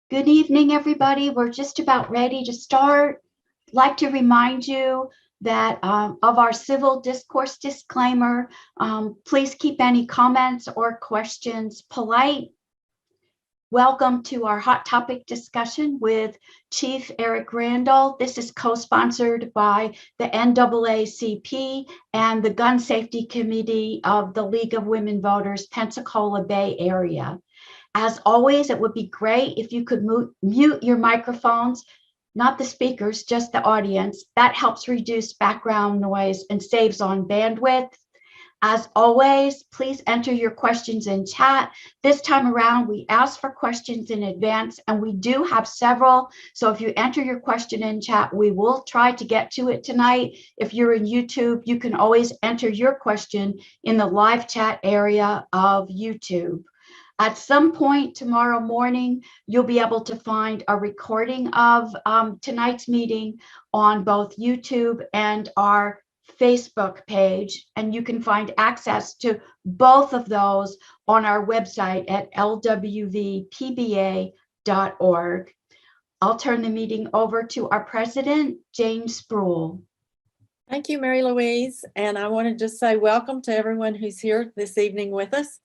Good evening, everybody. We're just about ready to start. I'd like to remind you that of our civil discourse disclaimer. Please keep any comments or questions polite. Welcome to our hot topic discussion with Chief Eric Randall. This is co-sponsored by the NAACP and the Gun Safety Committee of the League of Women Voters, Pensacola Bay Area. As always, it would be great if you could mute your microphones, not the speakers, just the audience. That helps reduce background noise and saves on bandwidth. As always, please enter your questions in chat. This time around, we asked for questions in advance, and we do have several. So if you enter your question in chat, we will try to get to it tonight. If you're in YouTube, you can always enter your question in the live chat area of YouTube. At some point tomorrow morning, you'll be able to find a recording of tonight's meeting on both YouTube and our Facebook page, and you can find access to both of those on our website at lwvpba.org. I'll turn the meeting over to our president, James Spruill. Thank you, Mary Louise. And I want to just say welcome to everyone who's here this evening with us.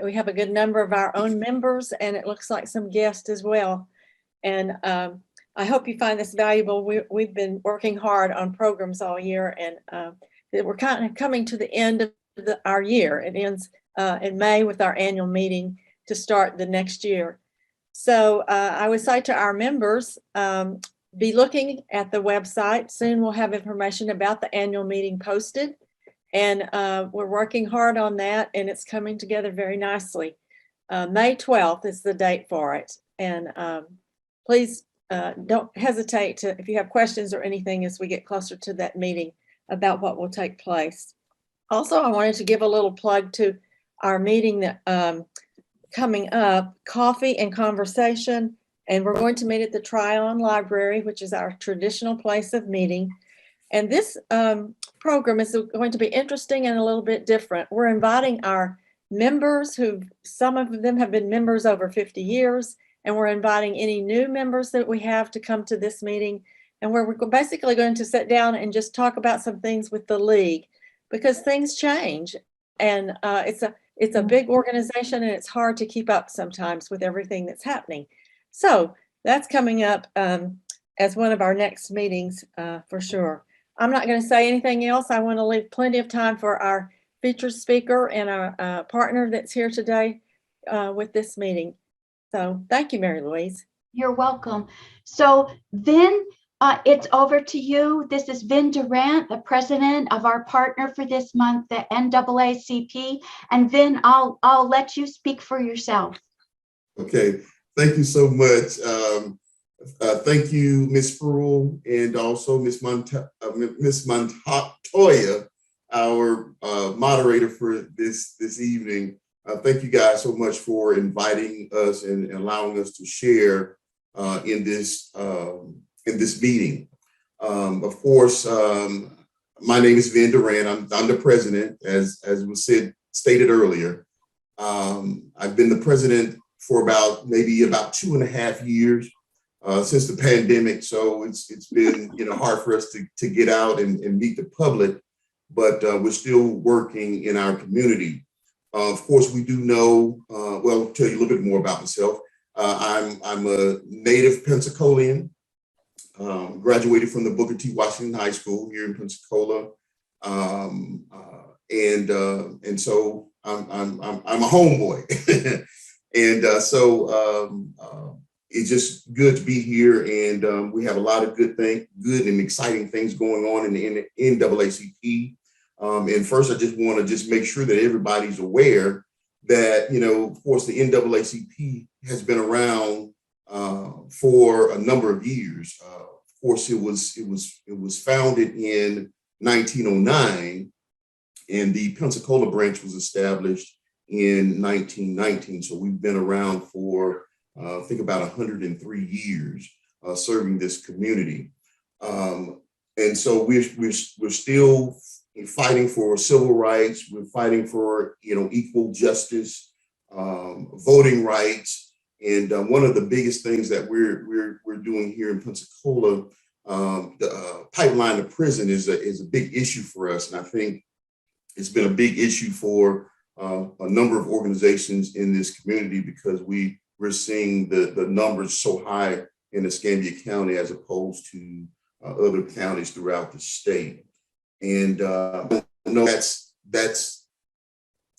We have a good number of our own members, and it looks like some guests as well. And I hope you find this valuable. We've been working hard on programs all year, and we're kind of coming to the end of our year. It ends in May with our annual meeting to start the next year. So I would say to our members, be looking at the website. Soon we'll have information about the annual meeting posted. And we're working hard on that, and it's coming together very nicely. May 12th is the date for it. And please don't hesitate to, if you have questions or anything as we get closer to that meeting about what will take place. Also, I wanted to give a little plug to our meeting that coming up, Coffee and Conversation. And we're going to meet at the Tryon Library, which is our traditional place of meeting. And this program is going to be interesting and a little bit different. We're inviting our members some of them have been members over 50 years, and we're inviting any new members that we have to come to this meeting. And we're basically going to sit down and just talk about some things with the League, because things change. And it's a big organization, and it's hard to keep up sometimes with everything that's happening. So that's coming up as one of our next meetings for sure. I'm not going to say anything else. I want to leave plenty of time for our featured speaker and our partner that's here today with this meeting. So thank you, Mary Louise. You're welcome. So Vin, it's over to you. This is Vin Durant, the president of our partner for this month, the NAACP. And Vin, I'll let you speak for yourself. Okay, thank you so much. Thank you, Ms. Spruill, and also Ms. Montoya, our moderator for this evening. Thank you guys so much for inviting us and allowing us to share in this meeting. Of course, my name is Vin Durant. I'm the president, as was stated earlier. I've been the president for about 2.5 years. Since the pandemic, so it's been hard for us to get out and meet the public, but we're still working in our community. Of course, we do know. Well, I'll tell you a little bit more about myself. I'm a native Pensacolian. Graduated from the Booker T. Washington High School here in Pensacola, and so I'm a homeboy, and it's just good to be here, and we have a lot of good and exciting things going on in the NAACP. And first, I just want to make sure that everybody's aware that of course, the NAACP has been around for a number of years. Of course, it was founded in 1909, and the Pensacola branch was established in 1919. So we've been around for I think about 103 years serving this community. And so we're still fighting for civil rights. We're fighting for equal justice, voting rights, And one of the biggest things that we're doing here in Pensacola, the pipeline to prison is a big issue for us. And I think it's been a big issue for a number of organizations in this community because we're seeing the numbers so high in Escambia County as opposed to other counties throughout the state. And no, that's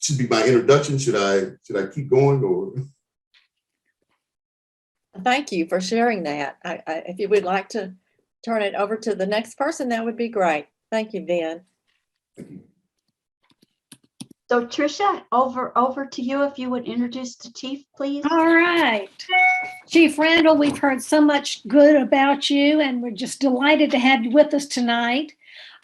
should be my introduction. Should I keep going or? Thank you for sharing that. If you would like to turn it over to the next person, that would be great. Thank you, Ben. Thank you. So Tricia, over to you if you would introduce the chief, please. All right. Chief Randall, we've heard so much good about you, and we're just delighted to have you with us tonight.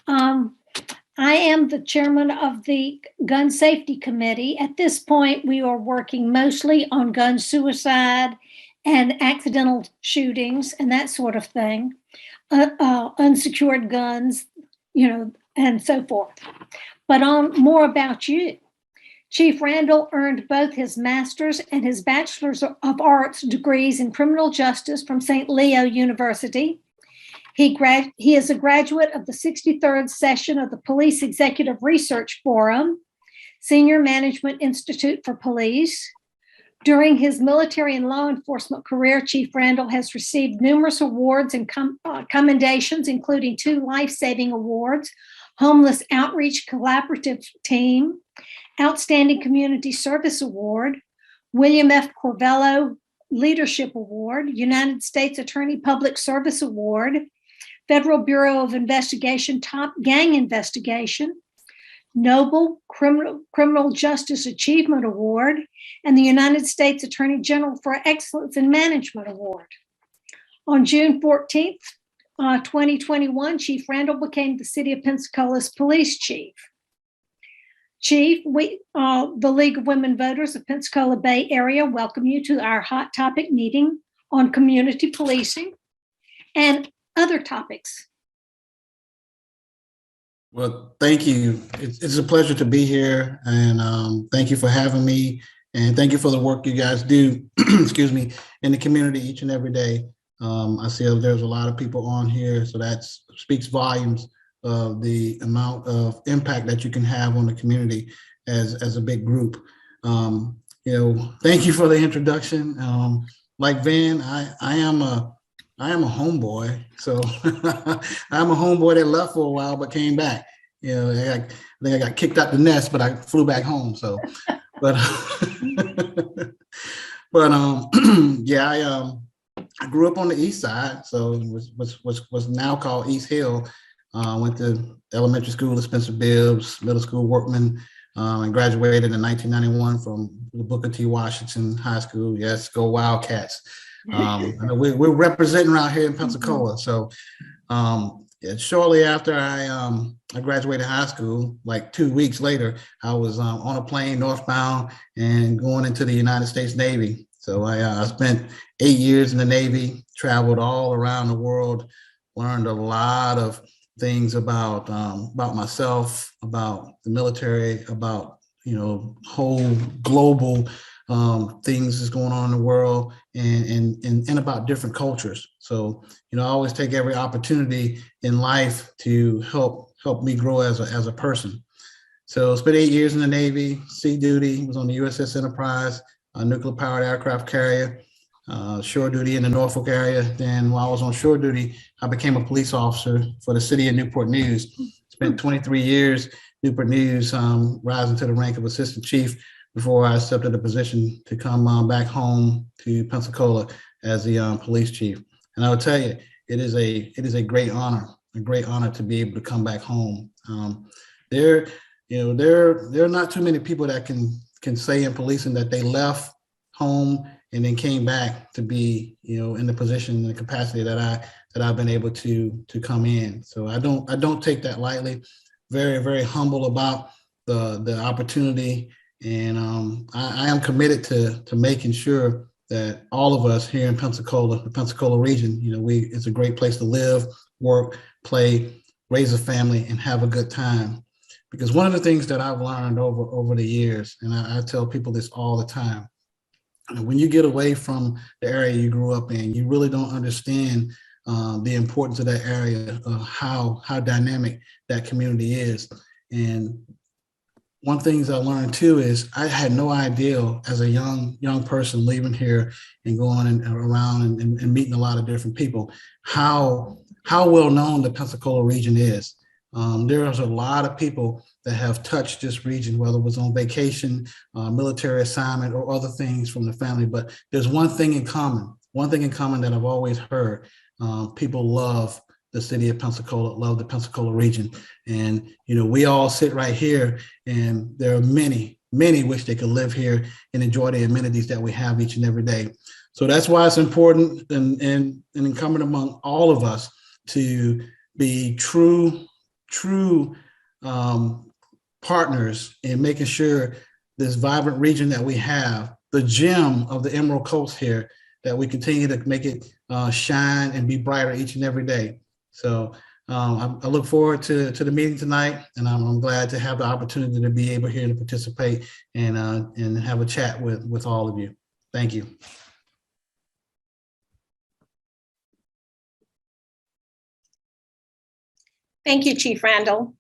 I am the chairman of the Gun Safety Committee. At this point, we are working mostly on gun suicide and accidental shootings and that sort of thing, unsecured guns, and so forth. But more about you. Chief Randall earned both his master's and his bachelor's of arts degrees in criminal justice from St. Leo University. He is a graduate of the 63rd session of the Police Executive Research Forum, Senior Management Institute for Police. During his military and law enforcement career, Chief Randall has received numerous awards and commendations, including 2 life-saving awards, Homeless Outreach Collaborative Team, Outstanding Community Service Award, William F. Corvello Leadership Award, United States Attorney Public Service Award, Federal Bureau of Investigation Top Gang Investigation, Noble Criminal Justice Achievement Award, and the United States Attorney General for Excellence in Management Award. On June 14th, 2021, Chief Randall became the City of Pensacola's police chief. Chief, the League of Women Voters of Pensacola Bay Area welcome you to our hot topic meeting on community policing and other topics. Well, thank you. It's a pleasure to be here, and thank you for having me, and thank you for the work you guys do, excuse me, in the community each and every day. I see there's a lot of people on here, so that speaks volumes of the amount of impact that you can have on the community as a big group. Thank you for the introduction. Like Van, I am a homeboy, so I'm a homeboy that left for a while but came back. I think I got kicked out the nest, but I flew back home. So, yeah, I grew up on the east side, so it was now called East Hill. Went to elementary school at Spencer Bibbs, middle school Workman, and graduated in 1991 from the Booker T. Washington High School. Yes, go Wildcats. We're representing around here in Pensacola. So shortly after I graduated high school, like 2 weeks later, I was on a plane northbound and going into the United States Navy. So I spent 8 years in the Navy, traveled all around the world, learned a lot of things about myself, about the military, about whole global things that's going on in the world, and about different cultures. So I always take every opportunity in life to help me grow as a person. So spent 8 years in the Navy, sea duty, was on the USS Enterprise, a nuclear powered aircraft carrier, shore duty in the Norfolk area. Then while I was on shore duty, I became a police officer for the city of Newport News. Spent 23 years Newport News, rising to the rank of assistant chief before I accepted the position to come back home to Pensacola as the police chief. And I would tell you, it is a great honor to be able to come back home. There are not too many people that can say in policing that they left home and then came back to be, in the position and the capacity that I've been able to come in. So I don't take that lightly. Very, very humble about the opportunity, and I am committed to making sure that all of us here in Pensacola, the Pensacola region, it's a great place to live, work, play, raise a family, and have a good time. Because one of the things that I've learned over the years, and I tell people this all the time, when you get away from the area you grew up in, you really don't understand the importance of that area, how dynamic that community is. And one things I learned too is I had no idea as a young person leaving here and going around and meeting a lot of different people, how well known the Pensacola region is. There's a lot of people that have touched this region, whether it was on vacation, military assignment, or other things from the family. But there's one thing in common that I've always heard. People love the city of Pensacola, love the Pensacola region. And, we all sit right here, and there are many wish they could live here and enjoy the amenities that we have each and every day. So that's why it's important and incumbent among all of us to be true partners in making sure this vibrant region that we have, the gem of the Emerald Coast here, that we continue to make it shine and be brighter each and every day. So I look forward to the meeting tonight, and I'm glad to have the opportunity to be able here to participate and have a chat with all of you. Thank you. Thank you, Chief Randall,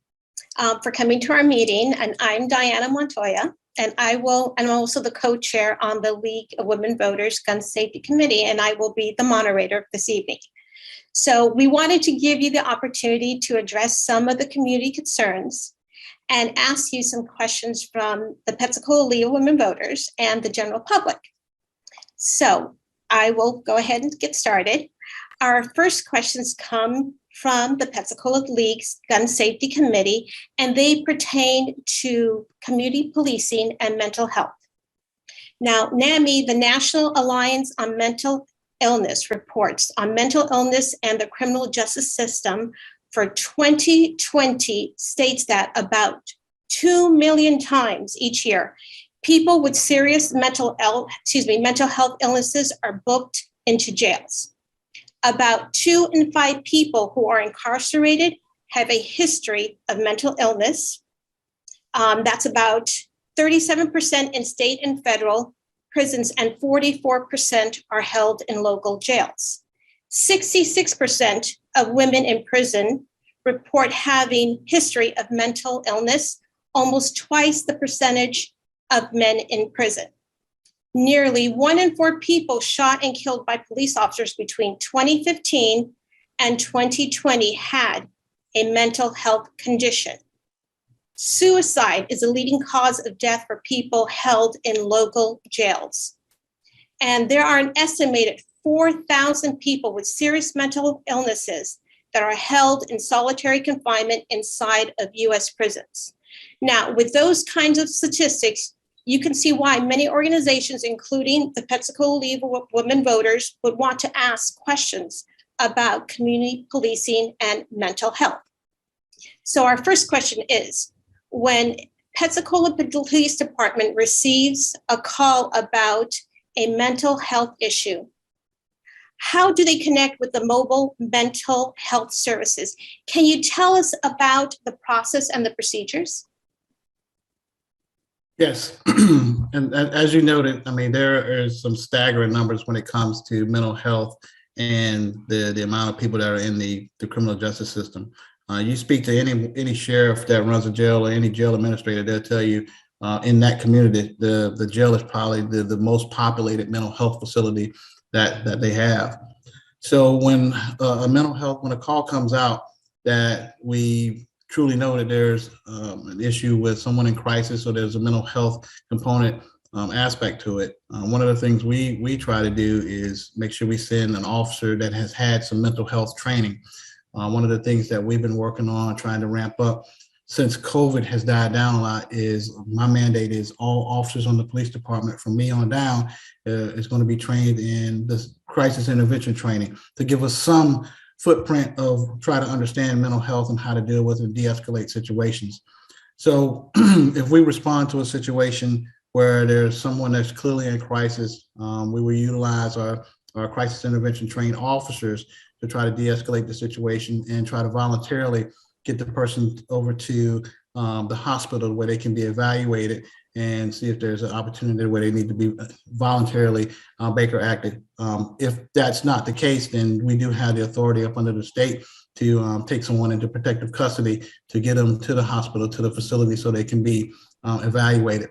for coming to our meeting. And I'm Diana Montoya, and I'm also the co-chair on the League of Women Voters Gun Safety Committee, and I will be the moderator this evening. So we wanted to give you the opportunity to address some of the community concerns and ask you some questions from the Pensacola League of Women Voters and the general public. So I will go ahead and get started. Our first questions come from the Pensacola League's Gun Safety Committee, and they pertain to community policing and mental health. Now, NAMI, the National Alliance on Mental Illness, reports on mental illness and the criminal justice system for 2020 states that about 2 million times each year, people with serious mental health illnesses are booked into jails. About 2 in 5 people who are incarcerated have a history of mental illness. That's about 37% in state and federal prisons, and 44% are held in local jails. 66% of women in prison report having history of mental illness, almost twice the percentage of men in prison. Nearly 1 in 4 people shot and killed by police officers between 2015 and 2020 had a mental health condition. Suicide is a leading cause of death for people held in local jails. And there are an estimated 4,000 people with serious mental illnesses that are held in solitary confinement inside of US prisons. Now, with those kinds of statistics, you can see why many organizations, including the Pensacola League of Women Voters, would want to ask questions about community policing and mental health. So our first question is, when Pensacola Police Department receives a call about a mental health issue, how do they connect with the mobile mental health services? Can you tell us about the process and the procedures? Yes, and as you noted, there is some staggering numbers when it comes to mental health and the amount of people that are in the criminal justice system. You speak to any sheriff that runs a jail or any jail administrator, they'll tell you in that community, the jail is probably the most populated mental health facility that they have. So when when a call comes out that we truly know that there's an issue with someone in crisis, or there's a mental health component aspect to it, one of the things we try to do is make sure we send an officer that has had some mental health training. One of the things that we've been working on, trying to ramp up since COVID has died down a lot, is my mandate is all officers on the police department from me on down is going to be trained in this crisis intervention training to give us some footprint of try to understand mental health and how to deal with and de-escalate situations. So if we respond to a situation where there's someone that's clearly in crisis, we will utilize our crisis intervention trained officers to try to de-escalate the situation and try to voluntarily get the person over to the hospital where they can be evaluated and see if there's an opportunity where they need to be voluntarily Baker acted. If that's not the case, then we do have the authority up under the state to take someone into protective custody to get them to the hospital, to the facility, so they can be evaluated.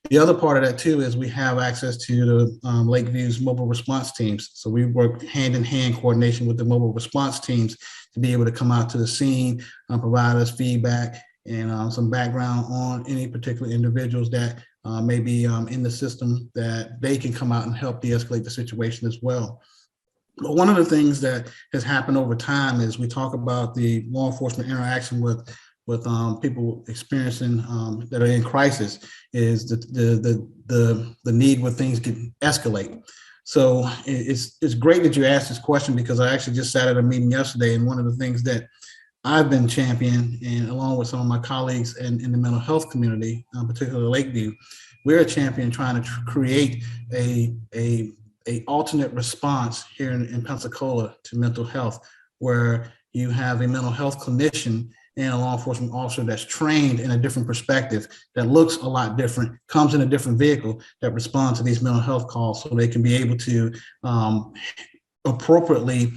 The other part of that too is we have access to the Lakeview's mobile response teams. So we work hand in hand coordination with the mobile response teams to be able to come out to the scene, provide us feedback and some background on any particular individuals that may be in the system, that they can come out and help de-escalate the situation as well. But one of the things that has happened over time is we talk about the law enforcement interaction with people experiencing that are in crisis, is the need where things can escalate. So it's great that you asked this question, because I actually just sat at a meeting yesterday, and one of the things that I've been championing, and along with some of my colleagues in the mental health community, particularly Lakeview, we're a champion trying to create a alternate response here in Pensacola to mental health, where you have a mental health clinician and a law enforcement officer that's trained in a different perspective, that looks a lot different, comes in a different vehicle, that responds to these mental health calls, so they can be able to appropriately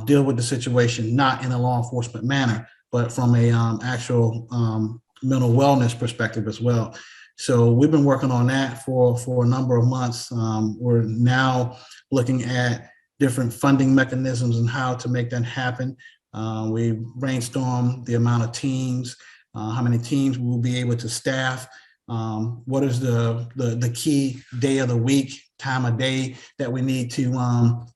deal with the situation, not in a law enforcement manner, but from a actual mental wellness perspective as well. So we've been working on that for a number of months. We're now looking at different funding mechanisms and how to make that happen. We brainstormed the amount of teams, how many teams we'll be able to staff, what is the key day of the week, time of day that we need to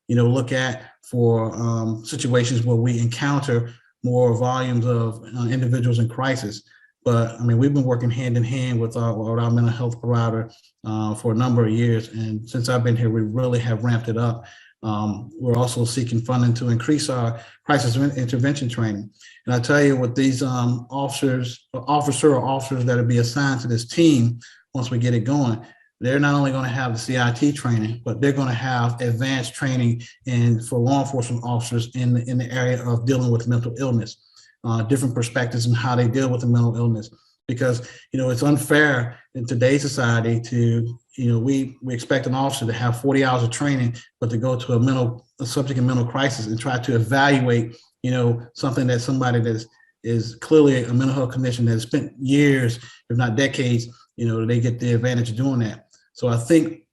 look at for situations where we encounter more volumes of individuals in crisis. But I mean, we've been working hand in hand with our mental health provider for a number of years, and since I've been here, we really have ramped it up. We're also seeking funding to increase our crisis intervention training. And I tell you, with these officers that will be assigned to this team, once we get it going, they're not only going to have the CIT training, but they're going to have advanced training for law enforcement officers in the area of dealing with mental illness, different perspectives on how they deal with the mental illness. Because, it's unfair in today's society to, we expect an officer to have 40 hours of training, but to go to a subject in mental crisis and try to evaluate, something that somebody that is clearly a mental health condition that has spent years, if not decades, they get the advantage of doing that. So I think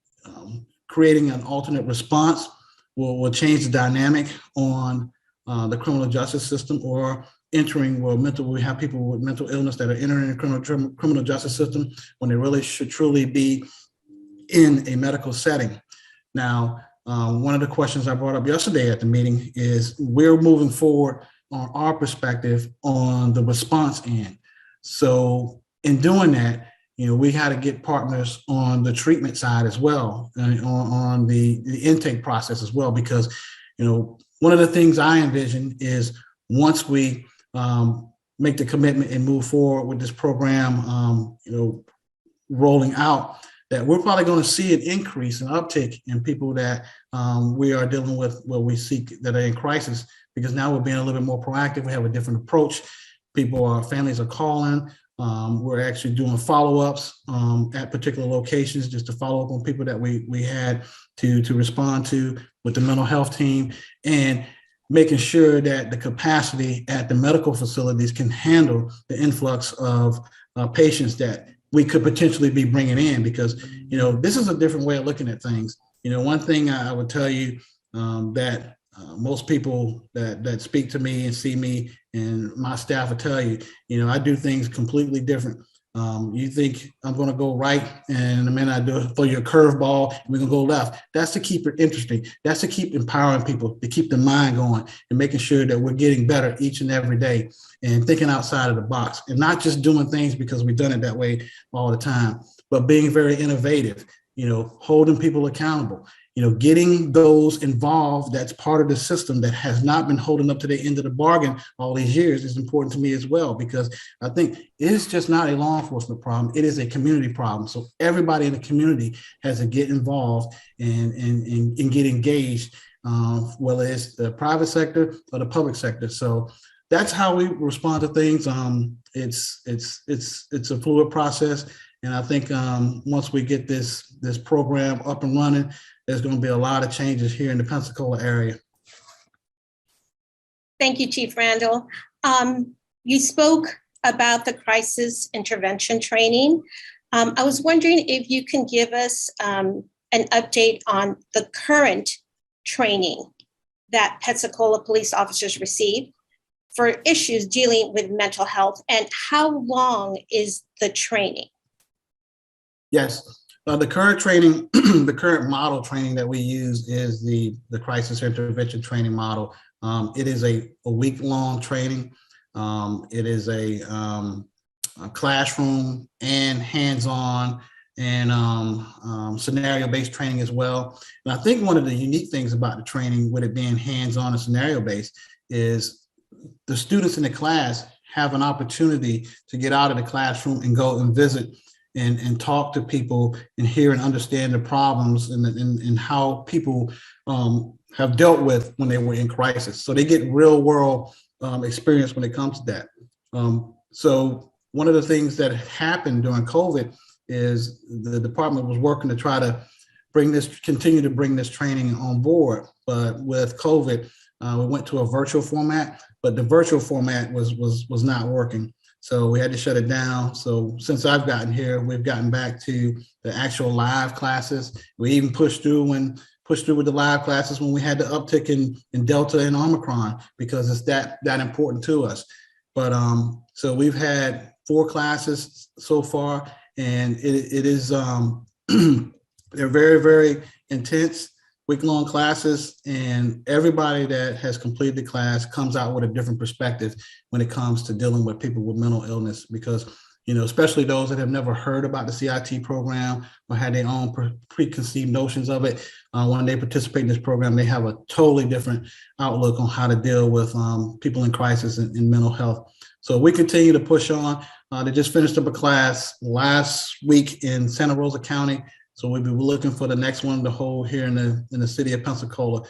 creating an alternate response will change the dynamic on the criminal justice system, or entering we have people with mental illness that are entering the criminal justice system when they really should truly be in a medical setting. Now, one of the questions I brought up yesterday at the meeting is we're moving forward on our perspective on the response end. So in doing that, we had to get partners on the treatment side as well, and on the intake process as well, because, one of the things I envision is once we make the commitment and move forward with this program, rolling out, that we're probably going to see an increase, an uptick in people that we are dealing with, where we seek that are in crisis, because now we're being a little bit more proactive. We have a different approach. Our families are calling. We're actually doing follow-ups at particular locations, just to follow up on people that we had to respond to with the mental health team, and making sure that the capacity at the medical facilities can handle the influx of patients that we could potentially be bringing in, because, this is a different way of looking at things. One thing I would tell you that most people that speak to me and see me and my staff will tell you, I do things completely different. You think I'm going to go right, and the minute I throw you a curveball, we're going to go left. That's to keep it interesting. That's to keep empowering people, to keep the mind going, and making sure that we're getting better each and every day, and thinking outside of the box, and not just doing things because we've done it that way all the time, but being very innovative, holding people accountable, getting those involved that's part of the system that has not been holding up to the end of the bargain all these years is important to me as well, because I think it is just not a law enforcement problem. It is a community problem. So everybody in the community has to get involved and get engaged, whether it's the private sector or the public sector. So that's how we respond to things. It's a fluid process. And I think once we get this program up and running, there's going to be a lot of changes here in the Pensacola area. Thank you, Chief Randall. You spoke about the crisis intervention training. I was wondering if you can give us an update on the current training that Pensacola police officers receive for issues dealing with mental health, and how long is the training? Yes, the current training, the current model training that we use is the crisis intervention training model. It is a week-long training. It is a classroom and hands-on and scenario-based training as well. And I think one of the unique things about the training, with it being hands-on and scenario-based, is the students in the class have an opportunity to get out of the classroom and go and visit and talk to people and hear and understand the problems and how people have dealt with when they were in crisis. So they get real world experience when it comes to that. So one of the things that happened during COVID is the department was working to try to continue to bring this training on board. But with COVID, we went to a virtual format, but the virtual format was not working. So we had to shut it down. So since I've gotten here, we've gotten back to the actual live classes. We even pushed through with the live classes when we had the uptick in Delta and Omicron, because it's that important to us. But so we've had 4 classes so far, and it is they're very, very intense week-long classes, and everybody that has completed the class comes out with a different perspective when it comes to dealing with people with mental illness, because, you know, especially those that have never heard about the CIT program or had their own preconceived notions of it, when they participate in this program, they have a totally different outlook on how to deal with people in crisis and mental health. So we continue to push on. They just finished up a class last week in Santa Rosa County. So we'll be looking for the next one to hold here in the city of Pensacola.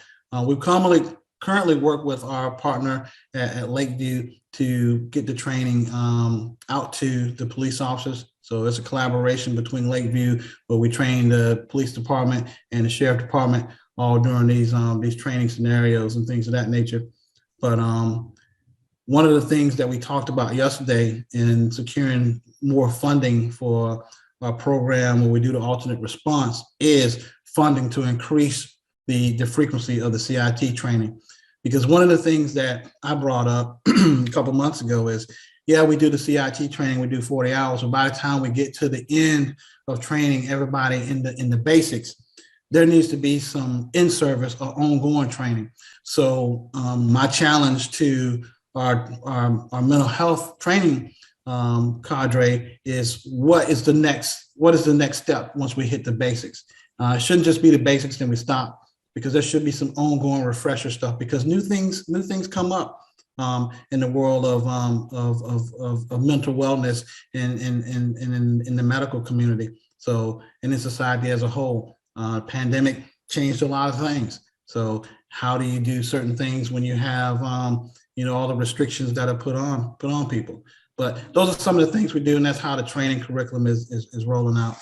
We currently work with our partner at Lakeview to get the training out to the police officers. So it's a collaboration between Lakeview, where we train the police department and the sheriff department all during these training scenarios and things of that nature. But one of the things that we talked about yesterday in securing more funding for our program, when we do the alternate response, is funding to increase the frequency of the CIT training. Because one of the things that I brought up a couple months ago is, yeah, we do the CIT training, we do 40 hours, but by the time we get to the end of training everybody in the basics, there needs to be some in-service or ongoing training. So my challenge to our mental health training cadre is, what is the next step once we hit the basics? It shouldn't just be the basics, then we stop, because there should be some ongoing refresher stuff, because new things come up in the world of mental wellness and in the medical community. So, and in society as a whole, pandemic changed a lot of things. So how do you do certain things when you have all the restrictions that are put on people? But those are some of the things we do, and that's how the training curriculum is rolling out.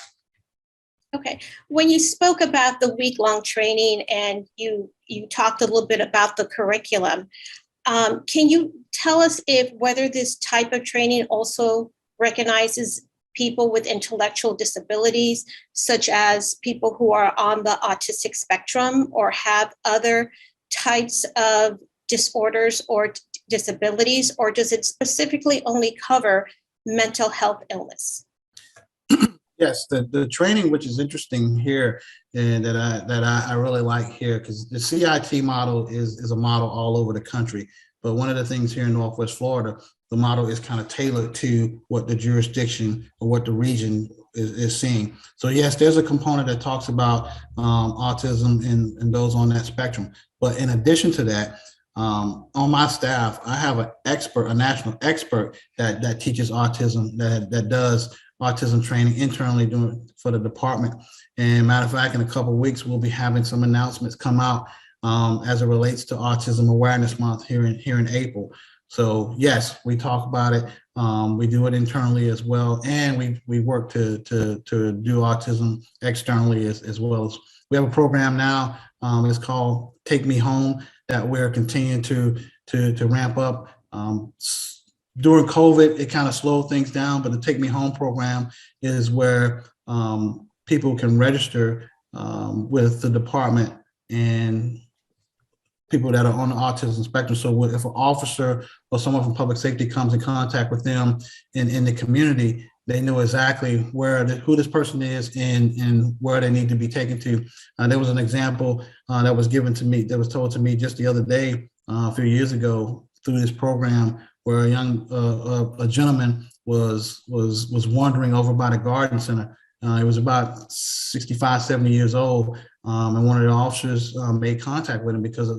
Okay, when you spoke about the week-long training and you talked a little bit about the curriculum, can you tell us whether this type of training also recognizes people with intellectual disabilities, such as people who are on the autistic spectrum or have other types of disorders or disabilities, or does it specifically only cover mental health illness? Yes, the training, which is interesting here, and that I really like here, because the CIT model is a model all over the country. But one of the things here in Northwest Florida, the model is kind of tailored to what the jurisdiction or what the region is seeing. So yes, there's a component that talks about autism and those on that spectrum. But in addition to that, on my staff, I have a national expert that teaches autism, that does autism training internally for the department. And matter of fact, in a couple of weeks, we'll be having some announcements come out as it relates to Autism Awareness Month here in April. So yes, we talk about it. We do it internally as well, and we work to do autism externally as well. As we have a program now. It's called Take Me Home, that we're continuing to ramp up. During COVID, it kind of slowed things down, but the Take Me Home program is where people can register with the department and people that are on the autism spectrum. So if an officer or someone from public safety comes in contact with them in the community, they know exactly who this person is and where they need to be taken to. There was an example that was given to me, that was told to me just the other day, a few years ago, through this program, where a gentleman was wandering over by the garden center. He was about 65, 70 years old. And one of the officers made contact with him because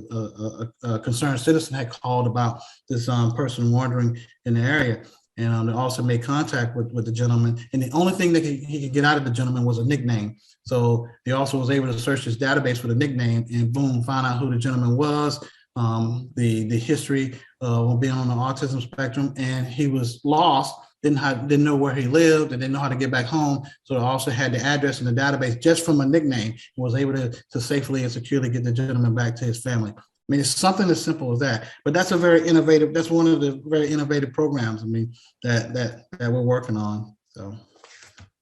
a concerned citizen had called about this person wandering in the area. And the officer made contact with the gentleman. And the only thing that he could get out of the gentleman was a nickname. So the officer was able to search his database for the nickname and boom, find out who the gentleman was, the history of being on the autism spectrum. And he was lost. Didn't know where he lived and didn't know how to get back home. So the officer had the address in the database just from a nickname and was able to safely and securely get the gentleman back to his family. I mean, it's something as simple as that, but that's one of the very innovative programs, I mean, that we're working on, so.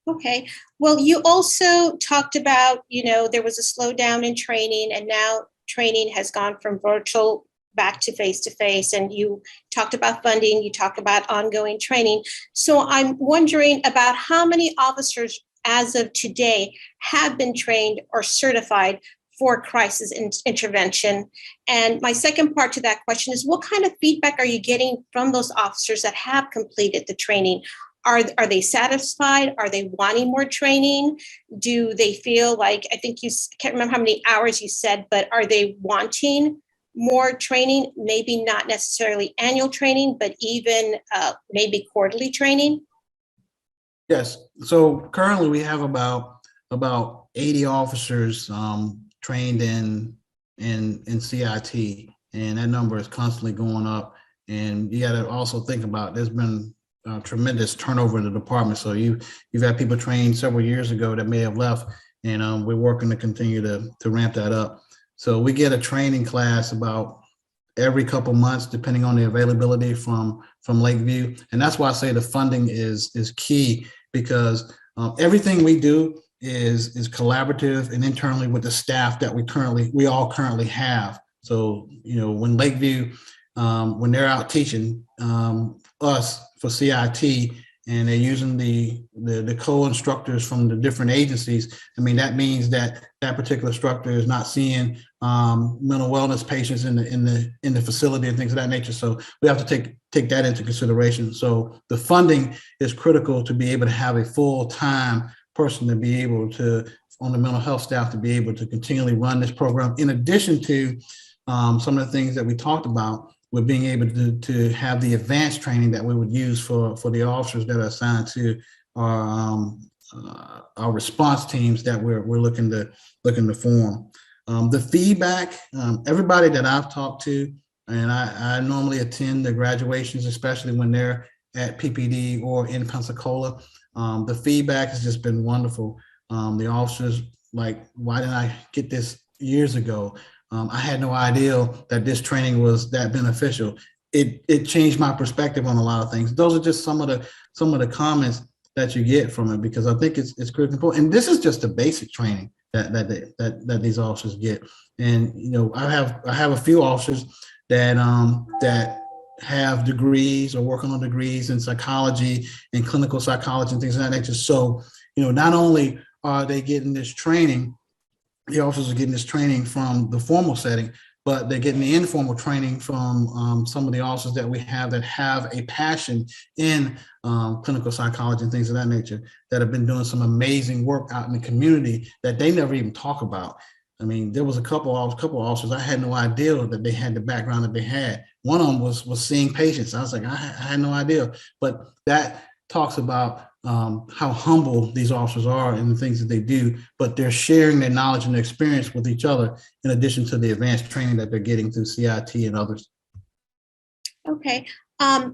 Okay, well, you also talked about, there was a slowdown in training, and now training has gone from virtual back to face, and you talked about funding, you talked about ongoing training. So I'm wondering about how many officers as of today have been trained or certified for crisis intervention. And my second part to that question is, what kind of feedback are you getting from those officers that have completed the training? Are they satisfied? Are they wanting more training? Do they feel like, I think you can't remember how many hours you said, but are they wanting more training? Maybe not necessarily annual training, but even maybe quarterly training? Yes. So currently we have about 80 officers trained in CIT, and that number is constantly going up. And you got to also think about, there's been tremendous turnover in the department. So you've had people trained several years ago that may have left, and we're working to continue to ramp that up. So we get a training class about every couple months, depending on the availability from Lakeview. And that's why I say the funding is key, because everything we do is collaborative and internally with the staff that we all currently have. So, when Lakeview, when they're out teaching us for CIT, and they're using the co-instructors from the different agencies, I mean, that means that particular instructor is not seeing mental wellness patients in the facility and things of that nature. So we have to take that into consideration. So the funding is critical to be able to have a full-time person to be able to, on the mental health staff, to be able to continually run this program, in addition to some of the things that we talked about, with being able to have the advanced training that we would use for the officers that are assigned to our response teams that we're looking to form. The feedback, everybody that I've talked to, and I normally attend the graduations, especially when they're at PPD or in Pensacola. The feedback has just been wonderful. The officers, like, why didn't I get this years ago? I had no idea that this training was that beneficial. It changed my perspective on a lot of things. Those are just some of the comments that you get from it, because I think it's critical. And this is just the basic training that these officers get. And I have a few officers that have degrees or working on degrees in psychology and clinical psychology and things of that nature. So not only are they getting this training, the officers are getting this training from the formal setting, but they're getting the informal training from some of the officers that we have that have a passion in clinical psychology and things of that nature, that have been doing some amazing work out in the community that they never even talk about. I mean, there was a couple officers, I had no idea that they had the background that they had. One of them was seeing patients. I was like, I had no idea. But that talks about how humble these officers are in the things that they do, but they're sharing their knowledge and their experience with each other, in addition to the advanced training that they're getting through CIT and others. Okay.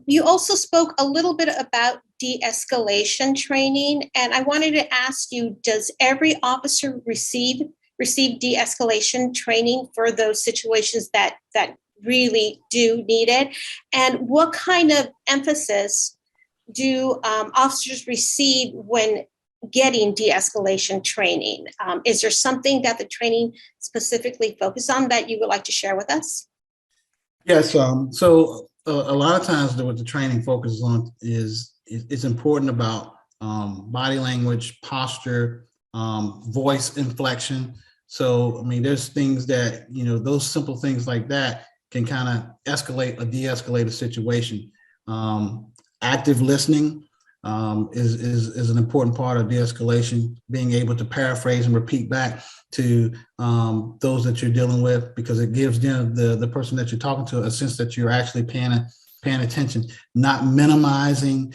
You also spoke a little bit about de-escalation training, and I wanted to ask you, does every officer receive de-escalation training for those situations that really do need it? And what kind of emphasis do officers receive when getting de-escalation training? Is there something that the training specifically focuses on that you would like to share with us? Yes. So a lot of times what the training focuses on is it's important about body language, posture, voice inflection. So, I mean, there's things that, those simple things like that can kind of escalate or de-escalate a situation. Active listening is an important part of de-escalation, being able to paraphrase and repeat back to those that you're dealing with, because it gives them, the person that you're talking to, a sense that you're actually paying attention, not minimizing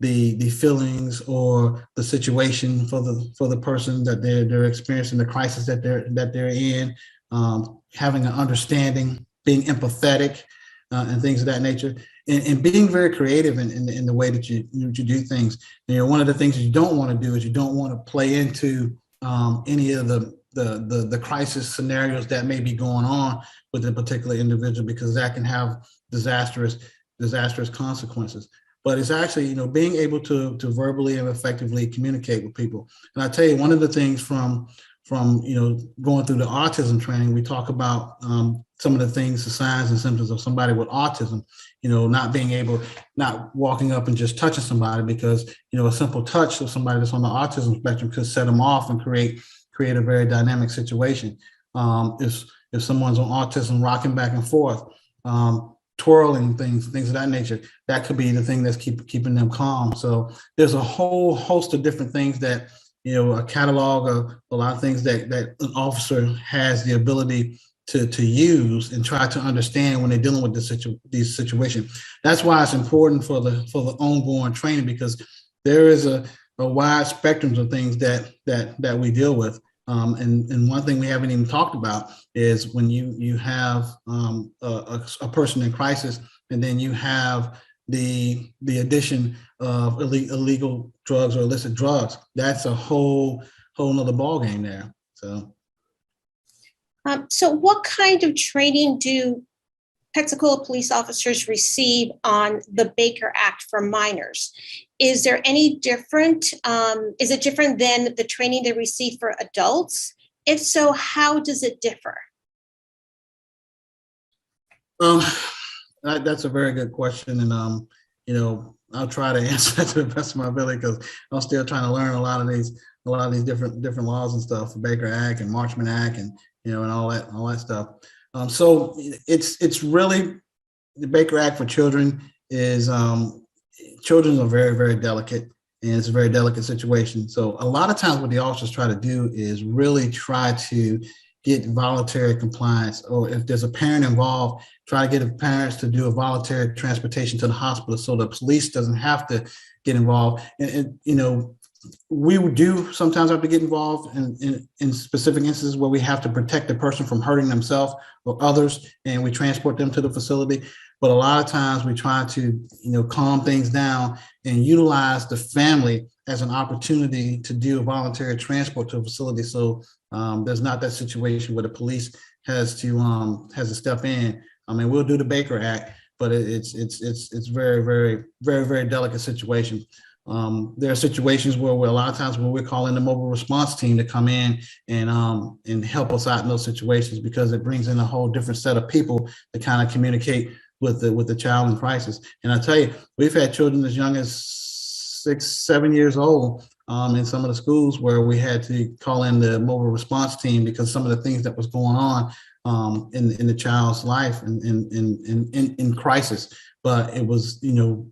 the feelings or the situation for the person that they're experiencing, the crisis that they're in, having an understanding, being empathetic, and things of that nature, and being very creative in the way that you do things. One of the things that you don't want to do is you don't want to play into any of the crisis scenarios that may be going on with a particular individual, because that can have disastrous consequences. But it's actually, being able to verbally and effectively communicate with people. And I tell you, one of the things from going through the autism training, we talk about some of the things, the signs and symptoms of somebody with autism, not walking up and just touching somebody, because, a simple touch of somebody that's on the autism spectrum could set them off and create a very dynamic situation. If someone's on autism, rocking back and forth, twirling things of that nature, that could be the thing that's keeping them calm. So there's a whole host of different things that, a catalog of a lot of things that an officer has the ability to use and try to understand when they're dealing with these situations. That's why it's important for the ongoing training, because there is a wide spectrum of things that we deal with. And one thing we haven't even talked about is when you have a person in crisis, and then you have the addition of illegal drugs or illicit drugs. That's a whole nother ballgame there. So what kind of training do Pensacola police officers receive on the Baker Act for minors? Is there any different? Is it different than the training they receive for adults? If so, how does it differ? That's a very good question, and I'll try to answer that to the best of my ability, because I'm still trying to learn a lot of these different laws and stuff, the Baker Act and Marchman Act, and and all that stuff. So it's really, the Baker Act for children is children are very, very delicate, and it's a very delicate situation. So a lot of times what the officers try to do is really try to get voluntary compliance, or if there's a parent involved, try to get the parents to do a voluntary transportation to the hospital so the police doesn't have to get involved. And we do sometimes have to get involved in specific instances where we have to protect the person from hurting themselves or others, and we transport them to the facility. But a lot of times we try to, calm things down and utilize the family as an opportunity to do a voluntary transport to a facility. So there's not that situation where the police has to step in. I mean, we'll do the Baker Act, but it's very, very, very, very delicate situation. There are situations where a lot of times when we're calling the mobile response team to come in and help us out in those situations, because it brings in a whole different set of people to kind of communicate with the child in crisis. And I tell you, we've had children as young as 6-7 years old in some of the schools where we had to call in the mobile response team because some of the things that was going on in the child's life in crisis. But it was,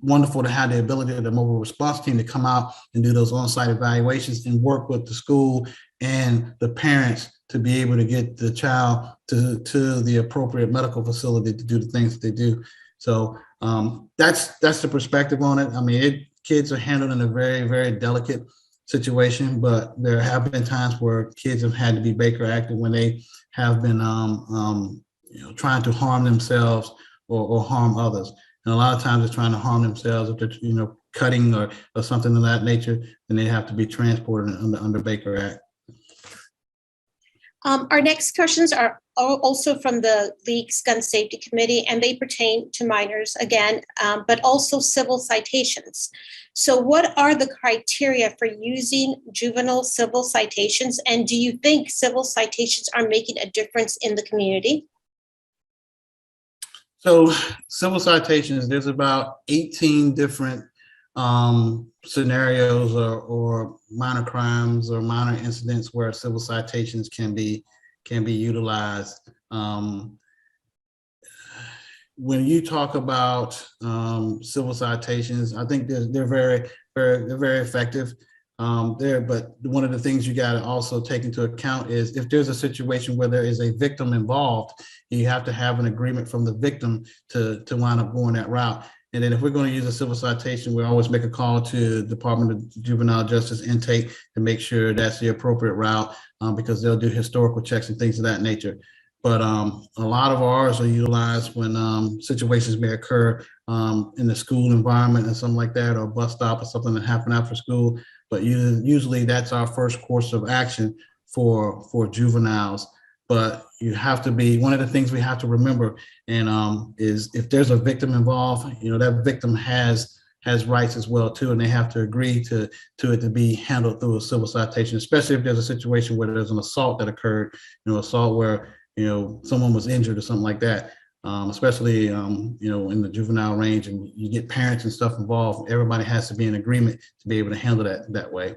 wonderful to have the ability of the mobile response team to come out and do those on-site evaluations and work with the school and the parents to be able to get the child to the appropriate medical facility to do the things that they do. So that's the perspective on it. I mean, kids are handled in a very, very delicate situation, but there have been times where kids have had to be Baker Acted when they have been, trying to harm themselves or harm others. And a lot of times it's trying to harm themselves. If they're, cutting or something of that nature, then they have to be transported under Baker Act. Our next questions are also from the League's Gun Safety Committee, and they pertain to minors again, but also civil citations. So what are the criteria for using juvenile civil citations? And do you think civil citations are making a difference in the community? So civil citations, there's about 18 different scenarios or minor crimes or minor incidents where civil citations can be utilized. When you talk about civil citations, I think they're very effective. But one of the things you got to also take into account is if there's a situation where there is a victim involved, you have to have an agreement from the victim to wind up going that route. And then if we're going to use a civil citation, we always make a call to the Department of Juvenile Justice intake to make sure that's the appropriate route, because they'll do historical checks and things of that nature. But a lot of ours are utilized when situations may occur in the school environment and something like that, or a bus stop or something that happened after school. But usually that's our first course of action for juveniles. But you have to be, one of the things we have to remember is if there's a victim involved, that victim has rights as well too, and they have to agree to it to be handled through a civil citation, especially if there's a situation where there's an assault that occurred, assault where someone was injured or something like that. Especially in the juvenile range, and you get parents and stuff involved. Everybody has to be in agreement to be able to handle that way.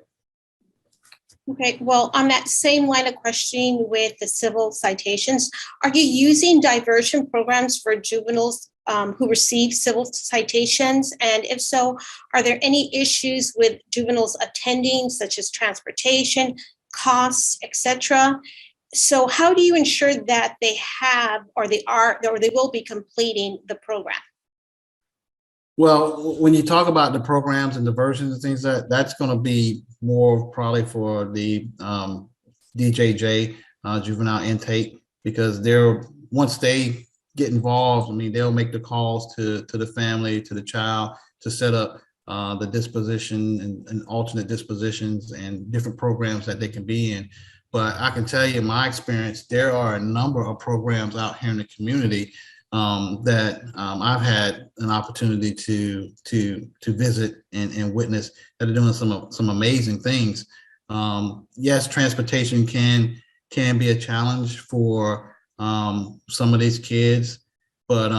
Okay, well, on that same line of questioning with the civil citations, are you using diversion programs for juveniles who receive civil citations? And if so, are there any issues with juveniles attending, such as transportation, costs, etc.? So how do you ensure that they have, or they will be completing the program? Well, when you talk about the programs and diversions and things that's going to be more probably for the DJJ juvenile intake, because once they get involved, they'll make the calls to the family, to the child, to set up the disposition and alternate dispositions and different programs that they can be in. But I can tell you, in my experience, there are a number of programs out here in the community that I've had an opportunity to visit and witness that are doing some amazing things. Yes, transportation can be a challenge for some of these kids, but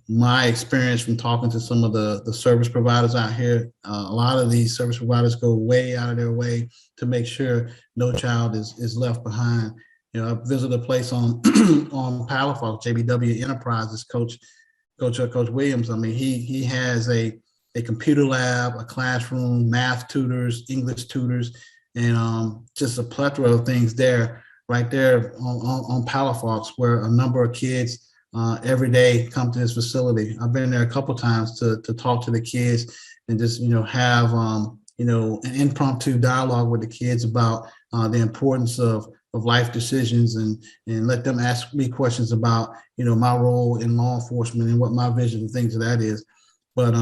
my experience from talking to some of the service providers out here, a lot of these service providers go way out of their way to make sure no child is left behind. I visited a place on on Palafox, JBW Enterprises, Coach Williams. He has a computer lab, a classroom, math tutors, English tutors, and just a plethora of things there, right there on Palafox, where a number of kids every day come to his facility. I've been there a couple times to talk to the kids and just have an impromptu dialogue with the kids about the importance of life decisions and let them ask me questions about my role in law enforcement and what my vision and things of that is. But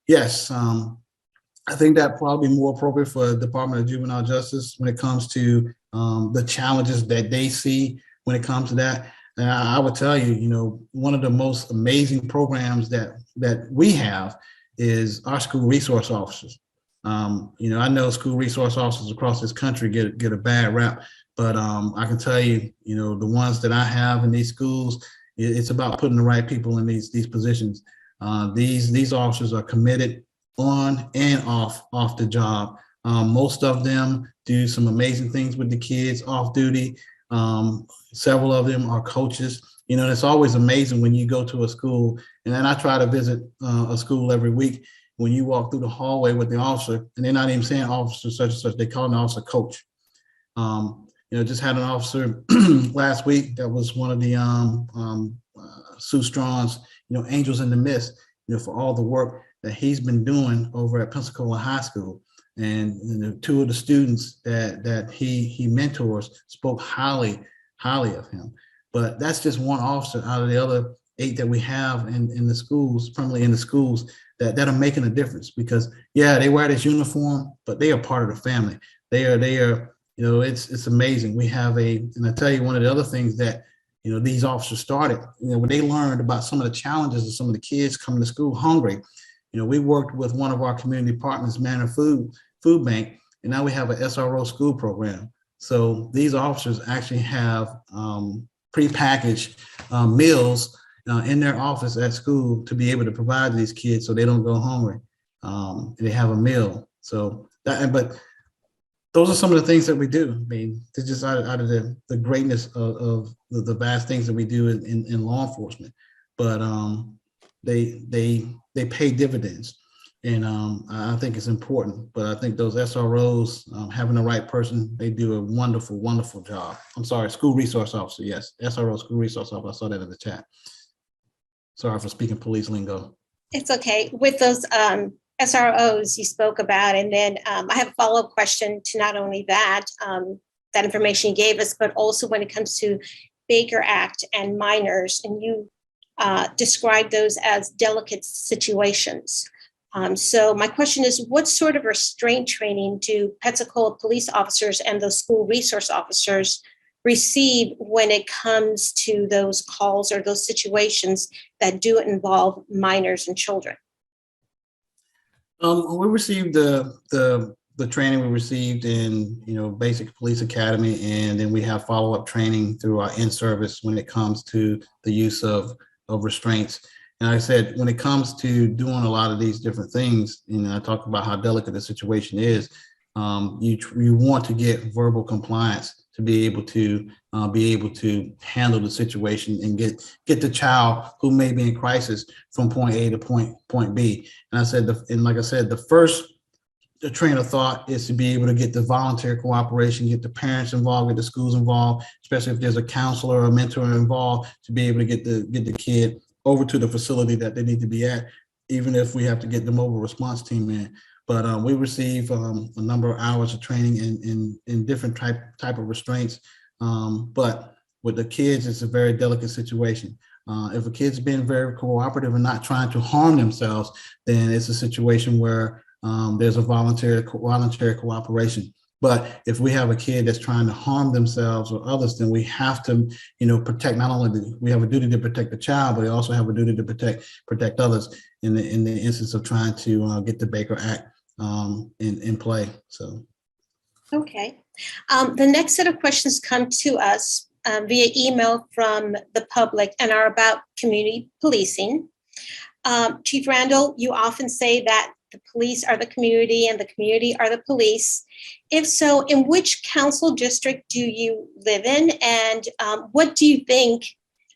yes, I think that probably more appropriate for the Department of Juvenile Justice when it comes to the challenges that they see when it comes to that. And I would tell you, one of the most amazing programs that we have is our school resource officers. I know school resource officers across this country get a bad rap, but I can tell you, the ones that I have in these schools, it's about putting the right people in these positions. These officers are committed on and off the job. Most of them do some amazing things with the kids off duty. Several of them are coaches. It's always amazing when you go to a school, and then I try to visit a school every week. When you walk through the hallway with the officer, and they're not even saying officer such and such, they call an officer coach. Just had an officer last week that was one of the Sue Strong's, Angels in the Mist, for all the work that he's been doing over at Pensacola High School. And two of the students that he mentors spoke highly of him. But that's just one officer out of the other that we have in the schools, primarily in the schools, that are making a difference. Because yeah, they wear this uniform, but they are part of the family. They are, it's amazing. We have and I tell you, one of the other things that, these officers started, when they learned about some of the challenges of some of the kids coming to school hungry, we worked with one of our community partners, Manor Food Bank, and now we have an SRO school program. So these officers actually have prepackaged meals in their office at school to be able to provide to these kids so they don't go hungry. They have a meal. So but those are some of the things that we do. I mean, it's just out of the greatness of the vast things that we do in law enforcement. But they pay dividends. And I think it's important. But I think those SROs, having the right person, they do a wonderful, wonderful job. I'm sorry, school resource officer. Yes, SRO, school resource officer. I saw that in the chat. Sorry for speaking police lingo. It's okay. With those SROs you spoke about, and then I have a follow-up question to not only that, that information you gave us, but also when it comes to Baker Act and minors, and you describe those as delicate situations. So my question is, what sort of restraint training do Pensacola police officers and those school resource officers receive when it comes to those calls or those situations that do involve minors and children? We received the training we received in basic police academy, and then we have follow-up training through our in-service when it comes to the use of restraints. And like I said, when it comes to doing a lot of these different things, I talked about how delicate the situation is. You want to get verbal compliance to be able to handle the situation and get the child who may be in crisis from point A to point B. And I said, like I said, the train of thought is to be able to get the voluntary cooperation, get the parents involved, get the schools involved, especially if there's a counselor or a mentor involved, to be able to get the kid over to the facility that they need to be at, even if we have to get the mobile response team in. But we receive a number of hours of training in different type of restraints. But with the kids, it's a very delicate situation. If a kid's being very cooperative and not trying to harm themselves, then it's a situation where there's a voluntary cooperation. But if we have a kid that's trying to harm themselves or others, then we have to, protect. Not only we have a duty to protect the child, but we also have a duty to protect others in the instance of trying to get the Baker Act in play. So, okay. The next set of questions come to us via email from the public and are about community policing. Chief Randall, you often say that the police are the community and the community are the police. If so, in which council district do you live in? And what do you think,